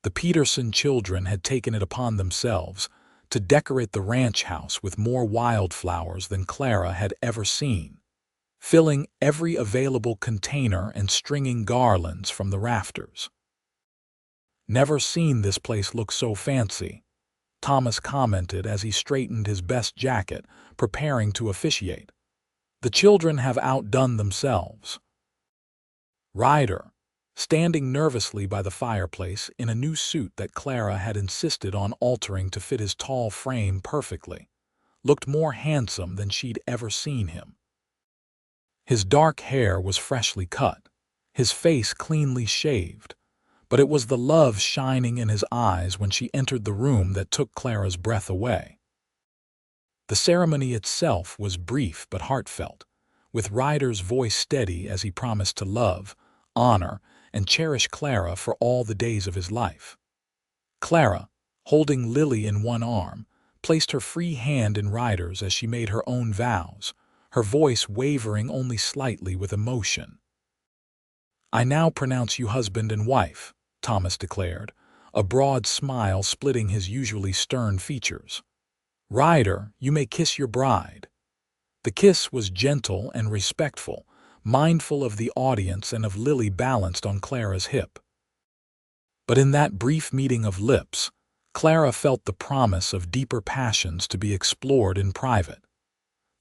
The Peterson children had taken it upon themselves to decorate the ranch house with more wildflowers than Clara had ever seen, filling every available container and stringing garlands from the rafters. "Never seen this place look so fancy," Thomas commented as he straightened his best jacket, preparing to officiate. "The children have outdone themselves." Ryder, standing nervously by the fireplace in a new suit that Clara had insisted on altering to fit his tall frame perfectly, looked more handsome than she'd ever seen him. His dark hair was freshly cut, his face cleanly shaved, but it was the love shining in his eyes when she entered the room that took Clara's breath away. The ceremony itself was brief but heartfelt, with Ryder's voice steady as he promised to love, honor, and cherish Clara for all the days of his life. Clara, holding Lily in one arm, placed her free hand in Ryder's as she made her own vows, her voice wavering only slightly with emotion. "I now pronounce you husband and wife," Thomas declared, a broad smile splitting his usually stern features. "Ryder, you may kiss your bride." The kiss was gentle and respectful, mindful of the audience and of Lily balanced on Clara's hip. But in that brief meeting of lips, Clara felt the promise of deeper passions to be explored in private.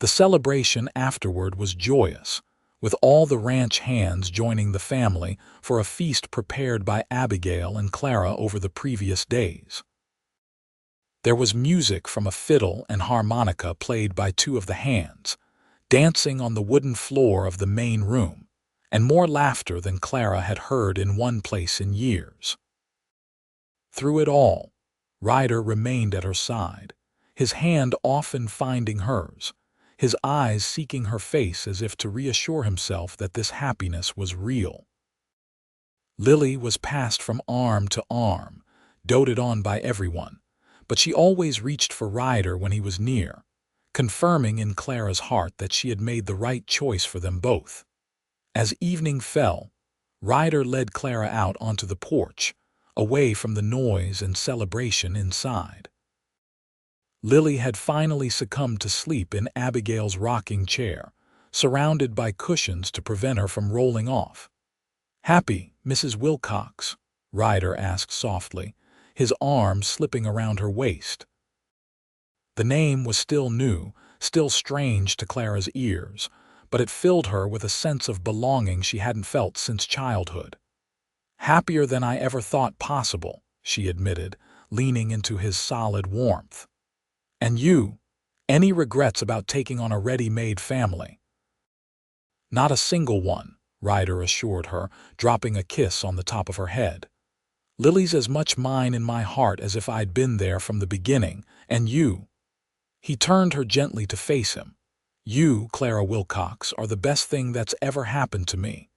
The celebration afterward was joyous, with all the ranch hands joining the family for a feast prepared by Abigail and Clara over the previous days. There was music from a fiddle and harmonica played by two of the hands, dancing on the wooden floor of the main room, and more laughter than Clara had heard in one place in years. Through it all, Ryder remained at her side, his hand often finding hers, his eyes seeking her face as if to reassure himself that this happiness was real. Lily was passed from arm to arm, doted on by everyone, but she always reached for Ryder when he was near, confirming in Clara's heart that she had made the right choice for them both. As evening fell, Ryder led Clara out onto the porch, away from the noise and celebration inside. Lily had finally succumbed to sleep in Abigail's rocking chair, surrounded by cushions to prevent her from rolling off. "Happy, Mrs. Wilcox?" Ryder asked softly, his arm slipping around her waist. The name was still new, still strange to Clara's ears, but it filled her with a sense of belonging she hadn't felt since childhood. "Happier than I ever thought possible," she admitted, leaning into his solid warmth. "And you? Any regrets about taking on a ready-made family?" "Not a single one," Ryder assured her, dropping a kiss on the top of her head. "Lily's as much mine in my heart as if I'd been there from the beginning, and you." He turned her gently to face him. "You, Clara Wilcox, are the best thing that's ever happened to me."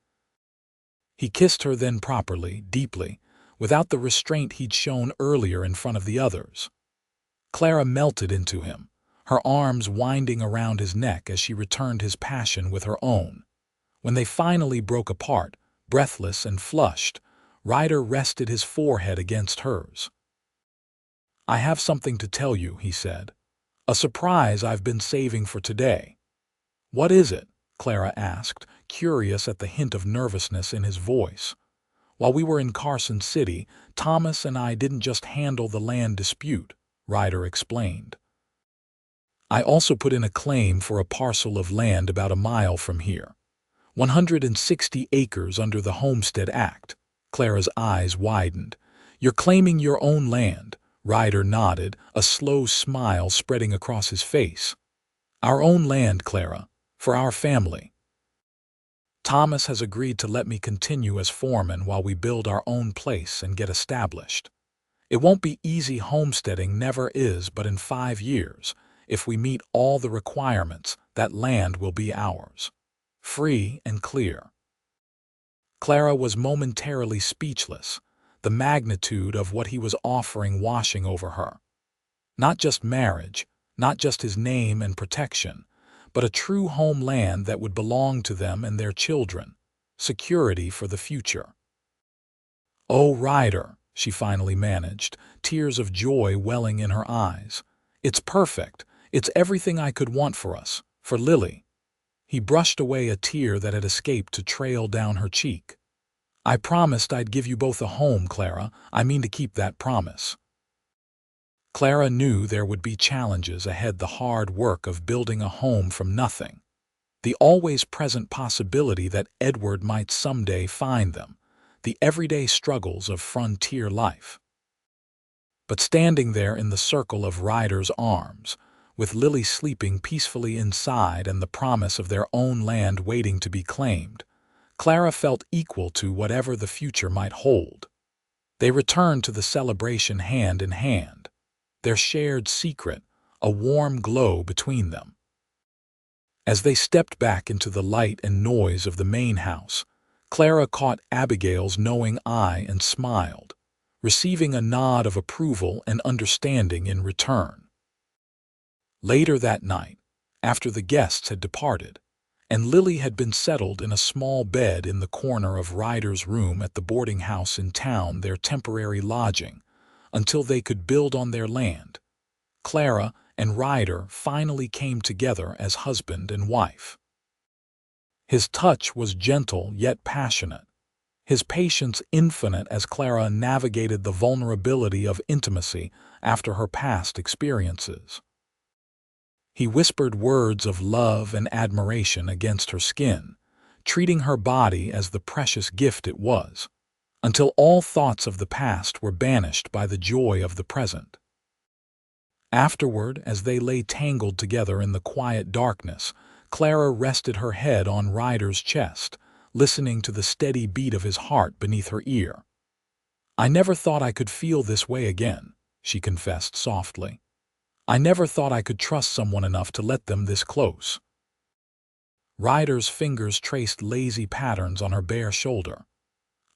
He kissed her then properly, deeply, without the restraint he'd shown earlier in front of the others. Clara melted into him, her arms winding around his neck as she returned his passion with her own. When they finally broke apart, breathless and flushed, Ryder rested his forehead against hers. "I have something to tell you," he said. "A surprise I've been saving for today." "What is it?" Clara asked, curious at the hint of nervousness in his voice. "While we were in Carson City, Thomas and I didn't just handle the land dispute," Ryder explained. "I also put in a claim for a parcel of land about a mile from here. 160 acres under the Homestead Act." Clara's eyes widened. "You're claiming your own land?" Ryder nodded, a slow smile spreading across his face. "Our own land, Clara, for our family. Thomas has agreed to let me continue as foreman while we build our own place and get established. It won't be easy homesteading, never is, but in 5 years, if we meet all the requirements, that land will be ours. Free and clear." Clara was momentarily speechless, the magnitude of what he was offering washing over her. Not just marriage, not just his name and protection, but a true homeland that would belong to them and their children, security for the future. "Oh, Ryder," she finally managed, tears of joy welling in her eyes. "It's perfect. It's everything I could want for us, for Lily." He brushed away a tear that had escaped to trail down her cheek. "I promised I'd give you both a home, Clara. I mean to keep that promise." Clara knew there would be challenges ahead, the hard work of building a home from nothing, the always present possibility that Edward might someday find them, the everyday struggles of frontier life. But standing there in the circle of Ryder's arms, with Lily sleeping peacefully inside and the promise of their own land waiting to be claimed, Clara felt equal to whatever the future might hold. They returned to the celebration hand in hand, their shared secret, a warm glow between them. As they stepped back into the light and noise of the main house, Clara caught Abigail's knowing eye and smiled, receiving a nod of approval and understanding in return. Later that night, after the guests had departed, and Lily had been settled in a small bed in the corner of Ryder's room at the boarding house in town, their temporary lodging, until they could build on their land, Clara and Ryder finally came together as husband and wife. His touch was gentle yet passionate, his patience infinite as Clara navigated the vulnerability of intimacy after her past experiences. He whispered words of love and admiration against her skin, treating her body as the precious gift it was, until all thoughts of the past were banished by the joy of the present. Afterward, as they lay tangled together in the quiet darkness, Clara rested her head on Ryder's chest, listening to the steady beat of his heart beneath her ear. "I never thought I could feel this way again," she confessed softly. "I never thought I could trust someone enough to let them this close." Ryder's fingers traced lazy patterns on her bare shoulder.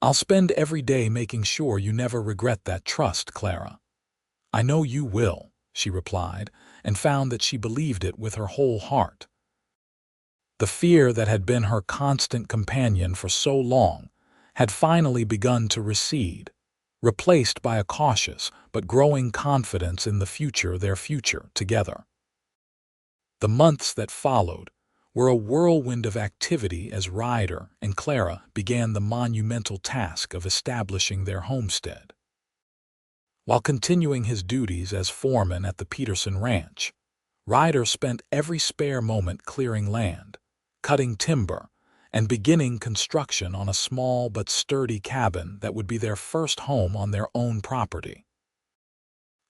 "I'll spend every day making sure you never regret that trust, Clara." "I know you will," she replied, and found that she believed it with her whole heart. The fear that had been her constant companion for so long had finally begun to recede, replaced by a cautious but growing confidence in their future together. The months that followed, were a whirlwind of activity as Ryder and Clara began the monumental task of establishing their homestead. While continuing his duties as foreman at the Peterson Ranch, Ryder spent every spare moment clearing land, cutting timber, and beginning construction on a small but sturdy cabin that would be their first home on their own property.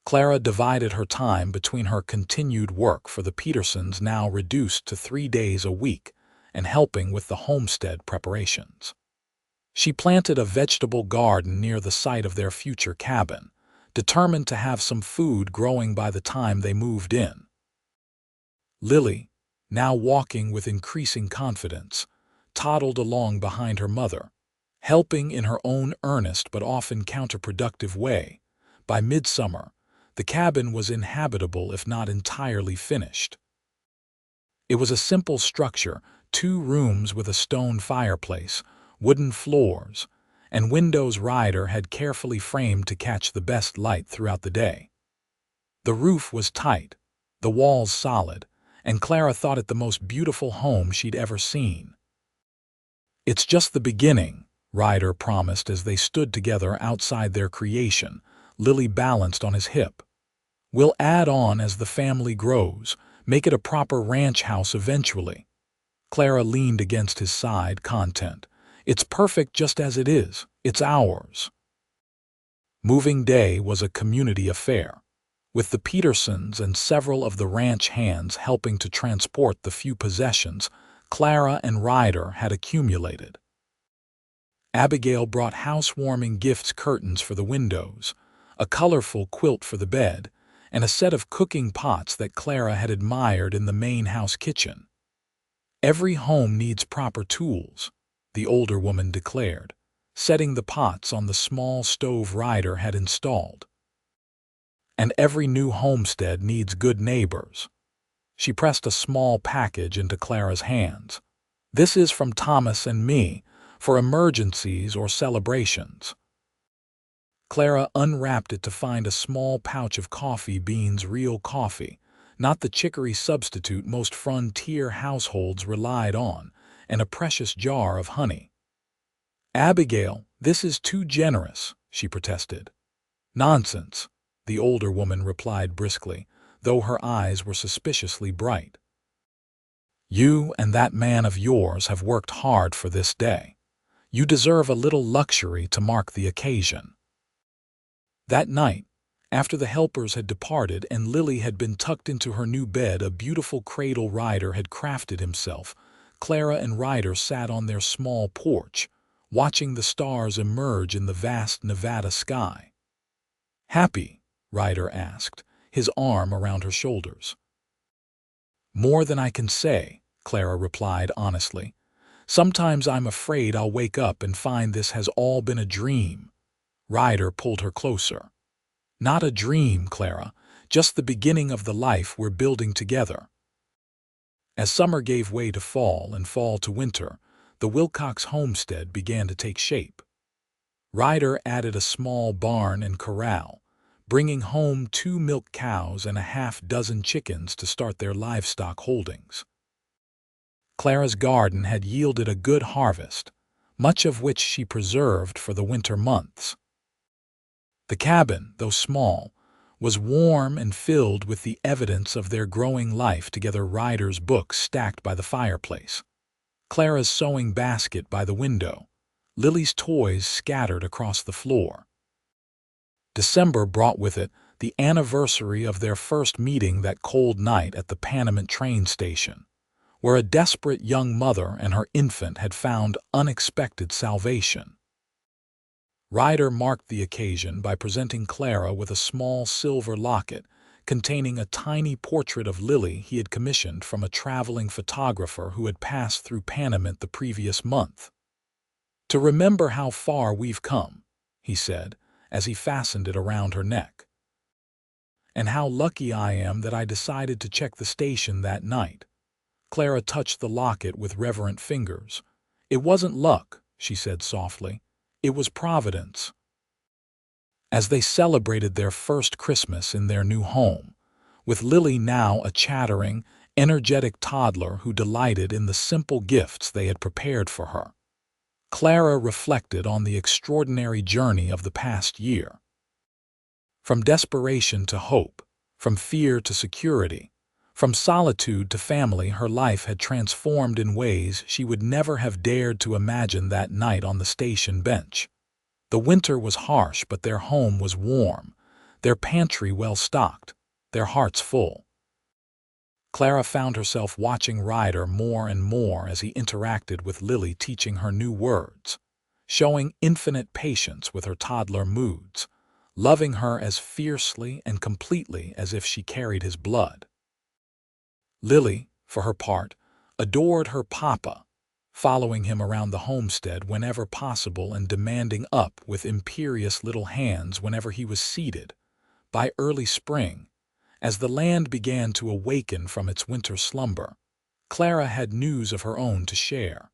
Clara divided her time between her continued work for the Petersons, now reduced to 3 days a week, and helping with the homestead preparations. She planted a vegetable garden near the site of their future cabin, determined to have some food growing by the time they moved in. Lily, now walking with increasing confidence, toddled along behind her mother, helping in her own earnest but often counterproductive way. By midsummer, the cabin was inhabitable if not entirely finished. It was a simple structure, 2 rooms with a stone fireplace, wooden floors, and windows Ryder had carefully framed to catch the best light throughout the day. The roof was tight, the walls solid, and Clara thought it the most beautiful home she'd ever seen. "It's just the beginning," Ryder promised as they stood together outside their creation, Lily balanced on his hip. "We'll add on as the family grows, make it a proper ranch house eventually." Clara leaned against his side, content. "It's perfect just as it is. It's ours." Moving day was a community affair, with the Petersons and several of the ranch hands helping to transport the few possessions Clara and Ryder had accumulated. Abigail brought housewarming gifts, curtains for the windows, a colorful quilt for the bed, and a set of cooking pots that Clara had admired in the main house kitchen. "Every home needs proper tools," the older woman declared, setting the pots on the small stove Ryder had installed. "And every new homestead needs good neighbors." She pressed a small package into Clara's hands. "This is from Thomas and me, for emergencies or celebrations." Clara unwrapped it to find a small pouch of coffee beans, real coffee, not the chicory substitute most frontier households relied on, and a precious jar of honey. "Abigail, this is too generous," she protested. "Nonsense," the older woman replied briskly, though her eyes were suspiciously bright. "You and that man of yours have worked hard for this day. You deserve a little luxury to mark the occasion." That night, after the helpers had departed and Lily had been tucked into her new bed, a beautiful cradle Ryder had crafted himself, Clara and Ryder sat on their small porch, watching the stars emerge in the vast Nevada sky. "Happy?" Ryder asked, his arm around her shoulders. "More than I can say," Clara replied honestly. "Sometimes I'm afraid I'll wake up and find this has all been a dream." Ryder pulled her closer. "Not a dream, Clara, just the beginning of the life we're building together." As summer gave way to fall and fall to winter, the Wilcox homestead began to take shape. Ryder added a small barn and corral, bringing home 2 milk cows and a half-dozen chickens to start their livestock holdings. Clara's garden had yielded a good harvest, much of which she preserved for the winter months. The cabin, though small, was warm and filled with the evidence of their growing life together, Ryder's books stacked by the fireplace, Clara's sewing basket by the window, Lily's toys scattered across the floor. December brought with it the anniversary of their first meeting that cold night at the Panamint train station, where a desperate young mother and her infant had found unexpected salvation. Ryder marked the occasion by presenting Clara with a small silver locket containing a tiny portrait of Lily he had commissioned from a traveling photographer who had passed through Panamint the previous month. "To remember how far we've come," he said, as he fastened it around her neck. "And how lucky I am that I decided to check the station that night." Clara touched the locket with reverent fingers. "It wasn't luck," she said softly. "It was Providence." As they celebrated their first Christmas in their new home, with Lily now a chattering, energetic toddler who delighted in the simple gifts they had prepared for her. Clara reflected on the extraordinary journey of the past year. From desperation to hope, from fear to security, from solitude to family, her life had transformed in ways she would never have dared to imagine that night on the station bench. The winter was harsh, but their home was warm, their pantry well-stocked, their hearts full. Clara found herself watching Ryder more and more as he interacted with Lily, teaching her new words, showing infinite patience with her toddler moods, loving her as fiercely and completely as if she carried his blood. Lily, for her part, adored her papa, following him around the homestead whenever possible and demanding up with imperious little hands whenever he was seated. By early spring, as the land began to awaken from its winter slumber, Clara had news of her own to share.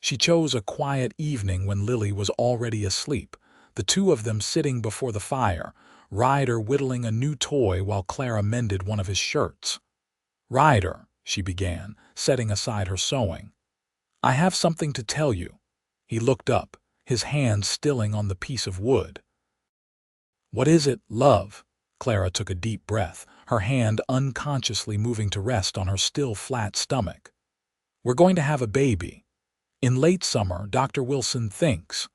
She chose a quiet evening when Lily was already asleep, the two of them sitting before the fire, Ryder whittling a new toy while Clara mended one of his shirts. "Ryder," she began, setting aside her sewing, "I have something to tell you." He looked up, his hand stilling on the piece of wood. "What is it, love?" Clara took a deep breath, her hand unconsciously moving to rest on her still flat stomach. "We're going to have a baby. In late summer, Dr. Wilson thinks."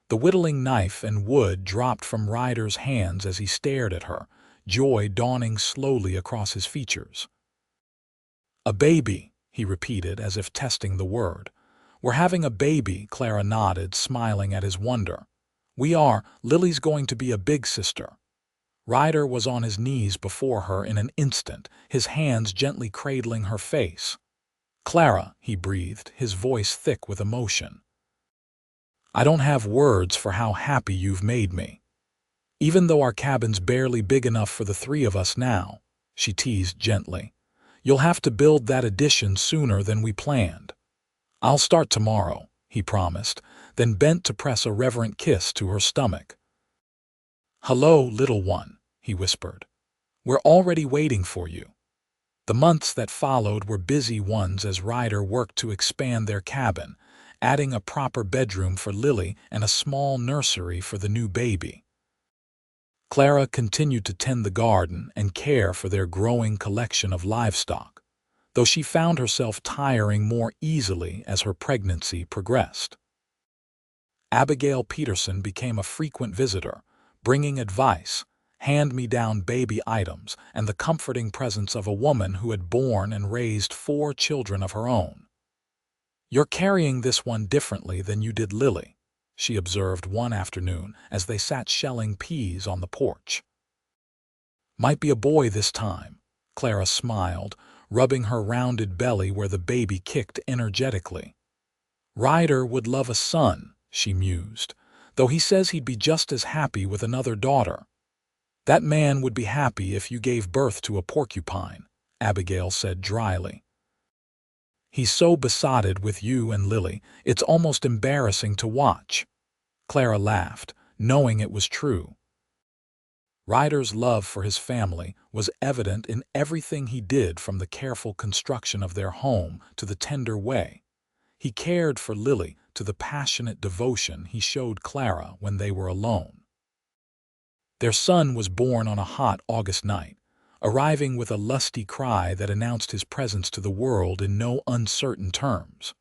The whittling knife and wood dropped from Ryder's hands as he stared at her, joy dawning slowly across his features. "A baby," he repeated as if testing the word. "We're having a baby," Clara nodded, smiling at his wonder. "We are. Lily's going to be a big sister." Ryder was on his knees before her in an instant, his hands gently cradling her face. "Clara," he breathed, his voice thick with emotion. "I don't have words for how happy you've made me. Even though our cabin's barely big enough for the three of us now," she teased gently. "You'll have to build that addition sooner than we planned." "I'll start tomorrow," he promised, then bent to press a reverent kiss to her stomach. "Hello, little one," he whispered. "We're already waiting for you." The months that followed were busy ones as Ryder worked to expand their cabin, adding a proper bedroom for Lily and a small nursery for the new baby. Clara continued to tend the garden and care for their growing collection of livestock, though she found herself tiring more easily as her pregnancy progressed. Abigail Peterson became a frequent visitor, bringing advice, hand-me-down baby items, and the comforting presence of a woman who had borne and raised 4 children of her own. "You're carrying this one differently than you did Lily," she observed one afternoon as they sat shelling peas on the porch. "Might be a boy this time," Clara smiled, rubbing her rounded belly where the baby kicked energetically. "Ryder would love a son," she mused, "though he says he'd be just as happy with another daughter." "That man would be happy if you gave birth to a porcupine," Abigail said dryly. "He's so besotted with you and Lily, it's almost embarrassing to watch." Clara laughed, knowing it was true. Ryder's love for his family was evident in everything he did, from the careful construction of their home to the tender way he cared for Lily to the passionate devotion he showed Clara when they were alone. Their son was born on a hot August night, arriving with a lusty cry that announced his presence to the world in no uncertain terms.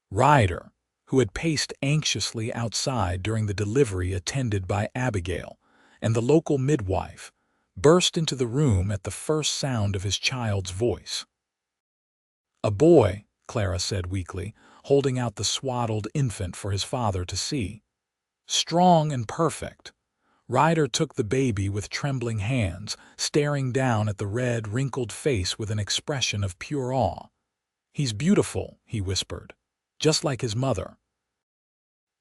Ryder, who had paced anxiously outside during the delivery attended by Abigail and the local midwife, burst into the room at the first sound of his child's voice. "A boy," Clara said weakly, holding out the swaddled infant for his father to see. "Strong and perfect." Ryder took the baby with trembling hands, staring down at the red, wrinkled face with an expression of pure awe. "He's beautiful," he whispered, "just like his mother."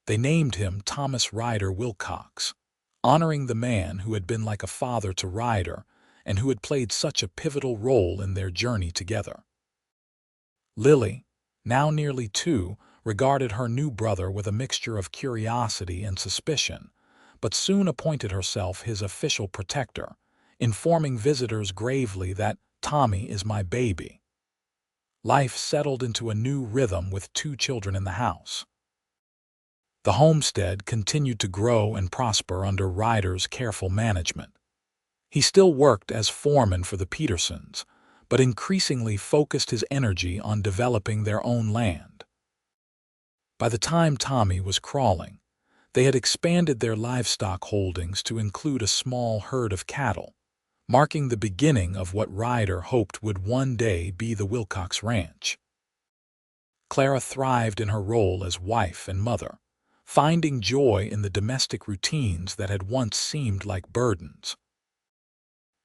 They named him Thomas Ryder Wilcox, honoring the man who had been like a father to Ryder and who had played such a pivotal role in their journey together. Lily, now nearly 2, regarded her new brother with a mixture of curiosity and suspicion, but soon appointed herself his official protector, informing visitors gravely that Tommy is my baby." Life settled into a new rhythm with 2 children in the house. The homestead continued to grow and prosper under Ryder's careful management. He still worked as foreman for the Petersons, but increasingly focused his energy on developing their own land. By the time Tommy was crawling, they had expanded their livestock holdings to include a small herd of cattle, marking the beginning of what Ryder hoped would one day be the Wilcox Ranch. Clara thrived in her role as wife and mother, finding joy in the domestic routines that had once seemed like burdens.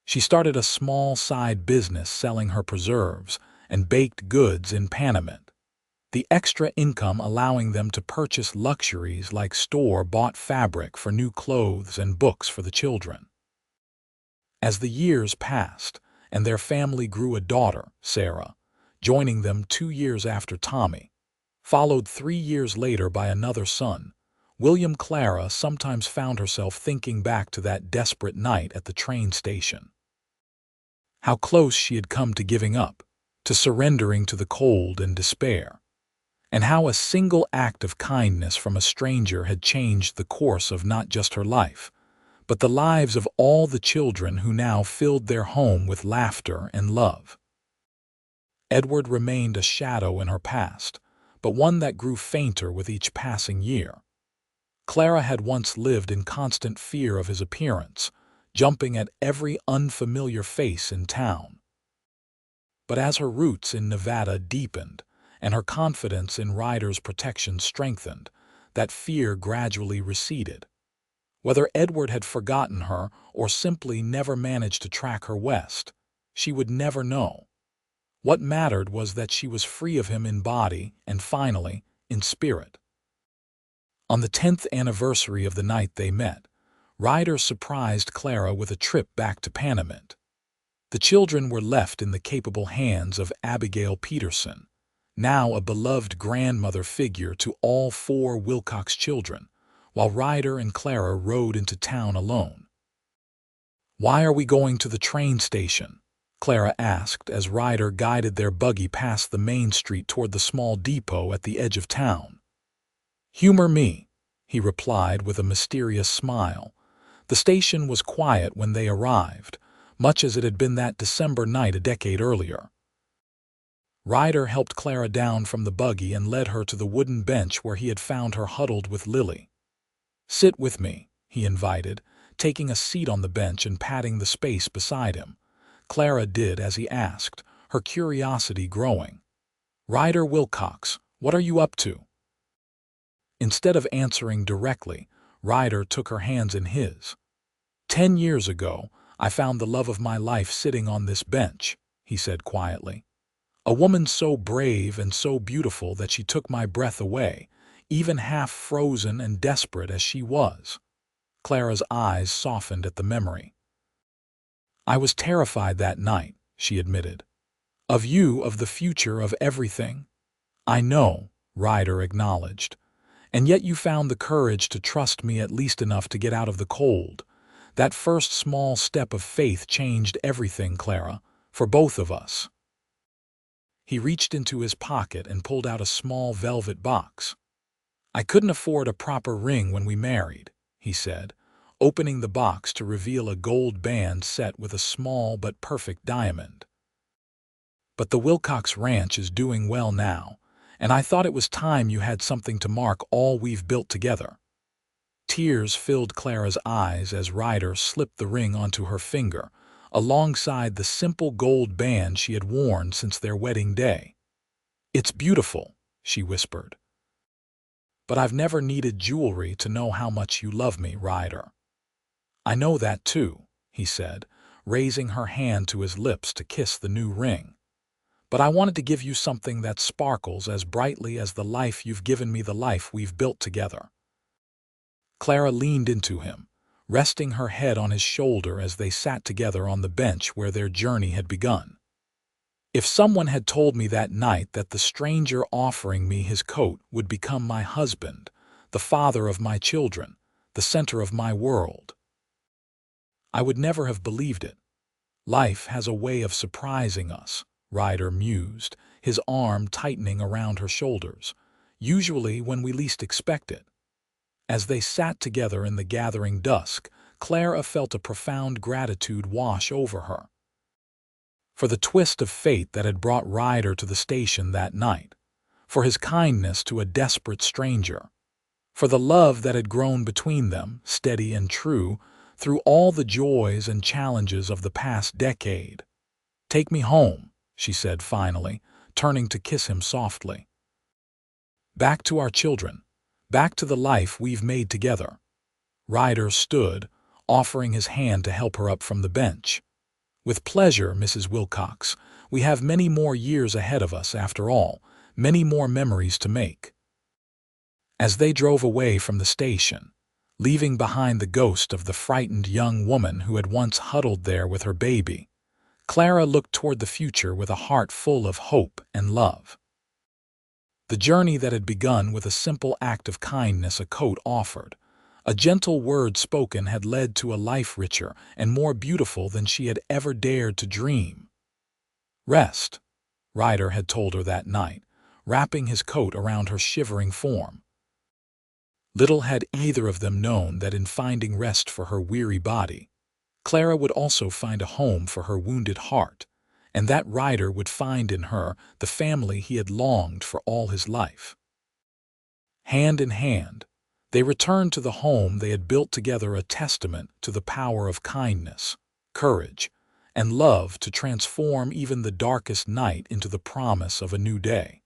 She started a small side business selling her preserves and baked goods in Panamint, the extra income allowing them to purchase luxuries like store-bought fabric for new clothes and books for the children. As the years passed and their family grew, a daughter, Sarah, joining them 2 years after Tommy, followed 3 years later by another son, William. Clara sometimes found herself thinking back to that desperate night at the train station. How close she had come to giving up, to surrendering to the cold and despair, and how a single act of kindness from a stranger had changed the course of not just her life, but the lives of all the children who now filled their home with laughter and love. Edward remained a shadow in her past, but one that grew fainter with each passing year. Clara had once lived in constant fear of his appearance, jumping at every unfamiliar face in town. But as her roots in Nevada deepened and her confidence in Ryder's protection strengthened, that fear gradually receded. Whether Edward had forgotten her or simply never managed to track her west, she would never know. What mattered was that she was free of him in body and, finally, in spirit. On the 10th anniversary of the night they met, Ryder surprised Clara with a trip back to Panamint. The children were left in the capable hands of Abigail Peterson, now a beloved grandmother figure to all 4 Wilcox children, while Ryder and Clara rode into town alone. "Why are we going to the train station?" Clara asked as Ryder guided their buggy past the main street toward the small depot at the edge of town. "Humor me," he replied with a mysterious smile. The station was quiet when they arrived, much as it had been that December night a decade earlier. Ryder helped Clara down from the buggy and led her to the wooden bench where he had found her huddled with Lily. "Sit with me," he invited, taking a seat on the bench and patting the space beside him. Clara did as he asked, her curiosity growing. "Ryder Wilcox, what are you up to?" Instead of answering directly, Ryder took her hands in his. "10 years ago, I found the love of my life sitting on this bench," he said quietly. "A woman so brave and so beautiful that she took my breath away, even half frozen and desperate as she was." Clara's eyes softened at the memory. "I was terrified that night," she admitted. "Of you, of the future, of everything." "I know," Ryder acknowledged. "And yet you found the courage to trust me at least enough to get out of the cold. That first small step of faith changed everything, Clara, for both of us." He reached into his pocket and pulled out a small velvet box. "I couldn't afford a proper ring when we married," he said, opening the box to reveal a gold band set with a small but perfect diamond. "But the Wilcox Ranch is doing well now, and I thought it was time you had something to mark all we've built together." Tears filled Clara's eyes as Ryder slipped the ring onto her finger, alongside the simple gold band she had worn since their wedding day. "It's beautiful," she whispered. "But I've never needed jewelry to know how much you love me, Ryder." "I know that too," he said, raising her hand to his lips to kiss the new ring. "But I wanted to give you something that sparkles as brightly as the life you've given me, the life we've built together." Clara leaned into him, resting her head on his shoulder as they sat together on the bench where their journey had begun. "If someone had told me that night that the stranger offering me his coat would become my husband, the father of my children, the center of my world, I would never have believed it. Life has a way of surprising us, Ryder mused, his arm tightening around her shoulders, usually when we least expect it. As they sat together in the gathering dusk, Clara felt a profound gratitude wash over her. For the twist of fate that had brought Ryder to the station that night, for his kindness to a desperate stranger, for the love that had grown between them, steady and true, through all the joys and challenges of the past decade. "Take me home," she said finally, turning to kiss him softly. "Back to our children, back to the life we've made together." Ryder stood, offering his hand to help her up from the bench. "With pleasure, Mrs. Wilcox. We have many more years ahead of us, after all, many more memories to make." As they drove away from the station, leaving behind the ghost of the frightened young woman who had once huddled there with her baby, Clara looked toward the future with a heart full of hope and love. The journey that had begun with a simple act of kindness a coat offered, a gentle word spoken, had led to a life richer and more beautiful than she had ever dared to dream. "Rest," Ryder had told her that night, wrapping his coat around her shivering form. Little had either of them known that in finding rest for her weary body, Clara would also find a home for her wounded heart, and that Ryder would find in her the family he had longed for all his life. Hand in hand, they returned to the home they had built together, a testament to the power of kindness, courage, and love to transform even the darkest night into the promise of a new day.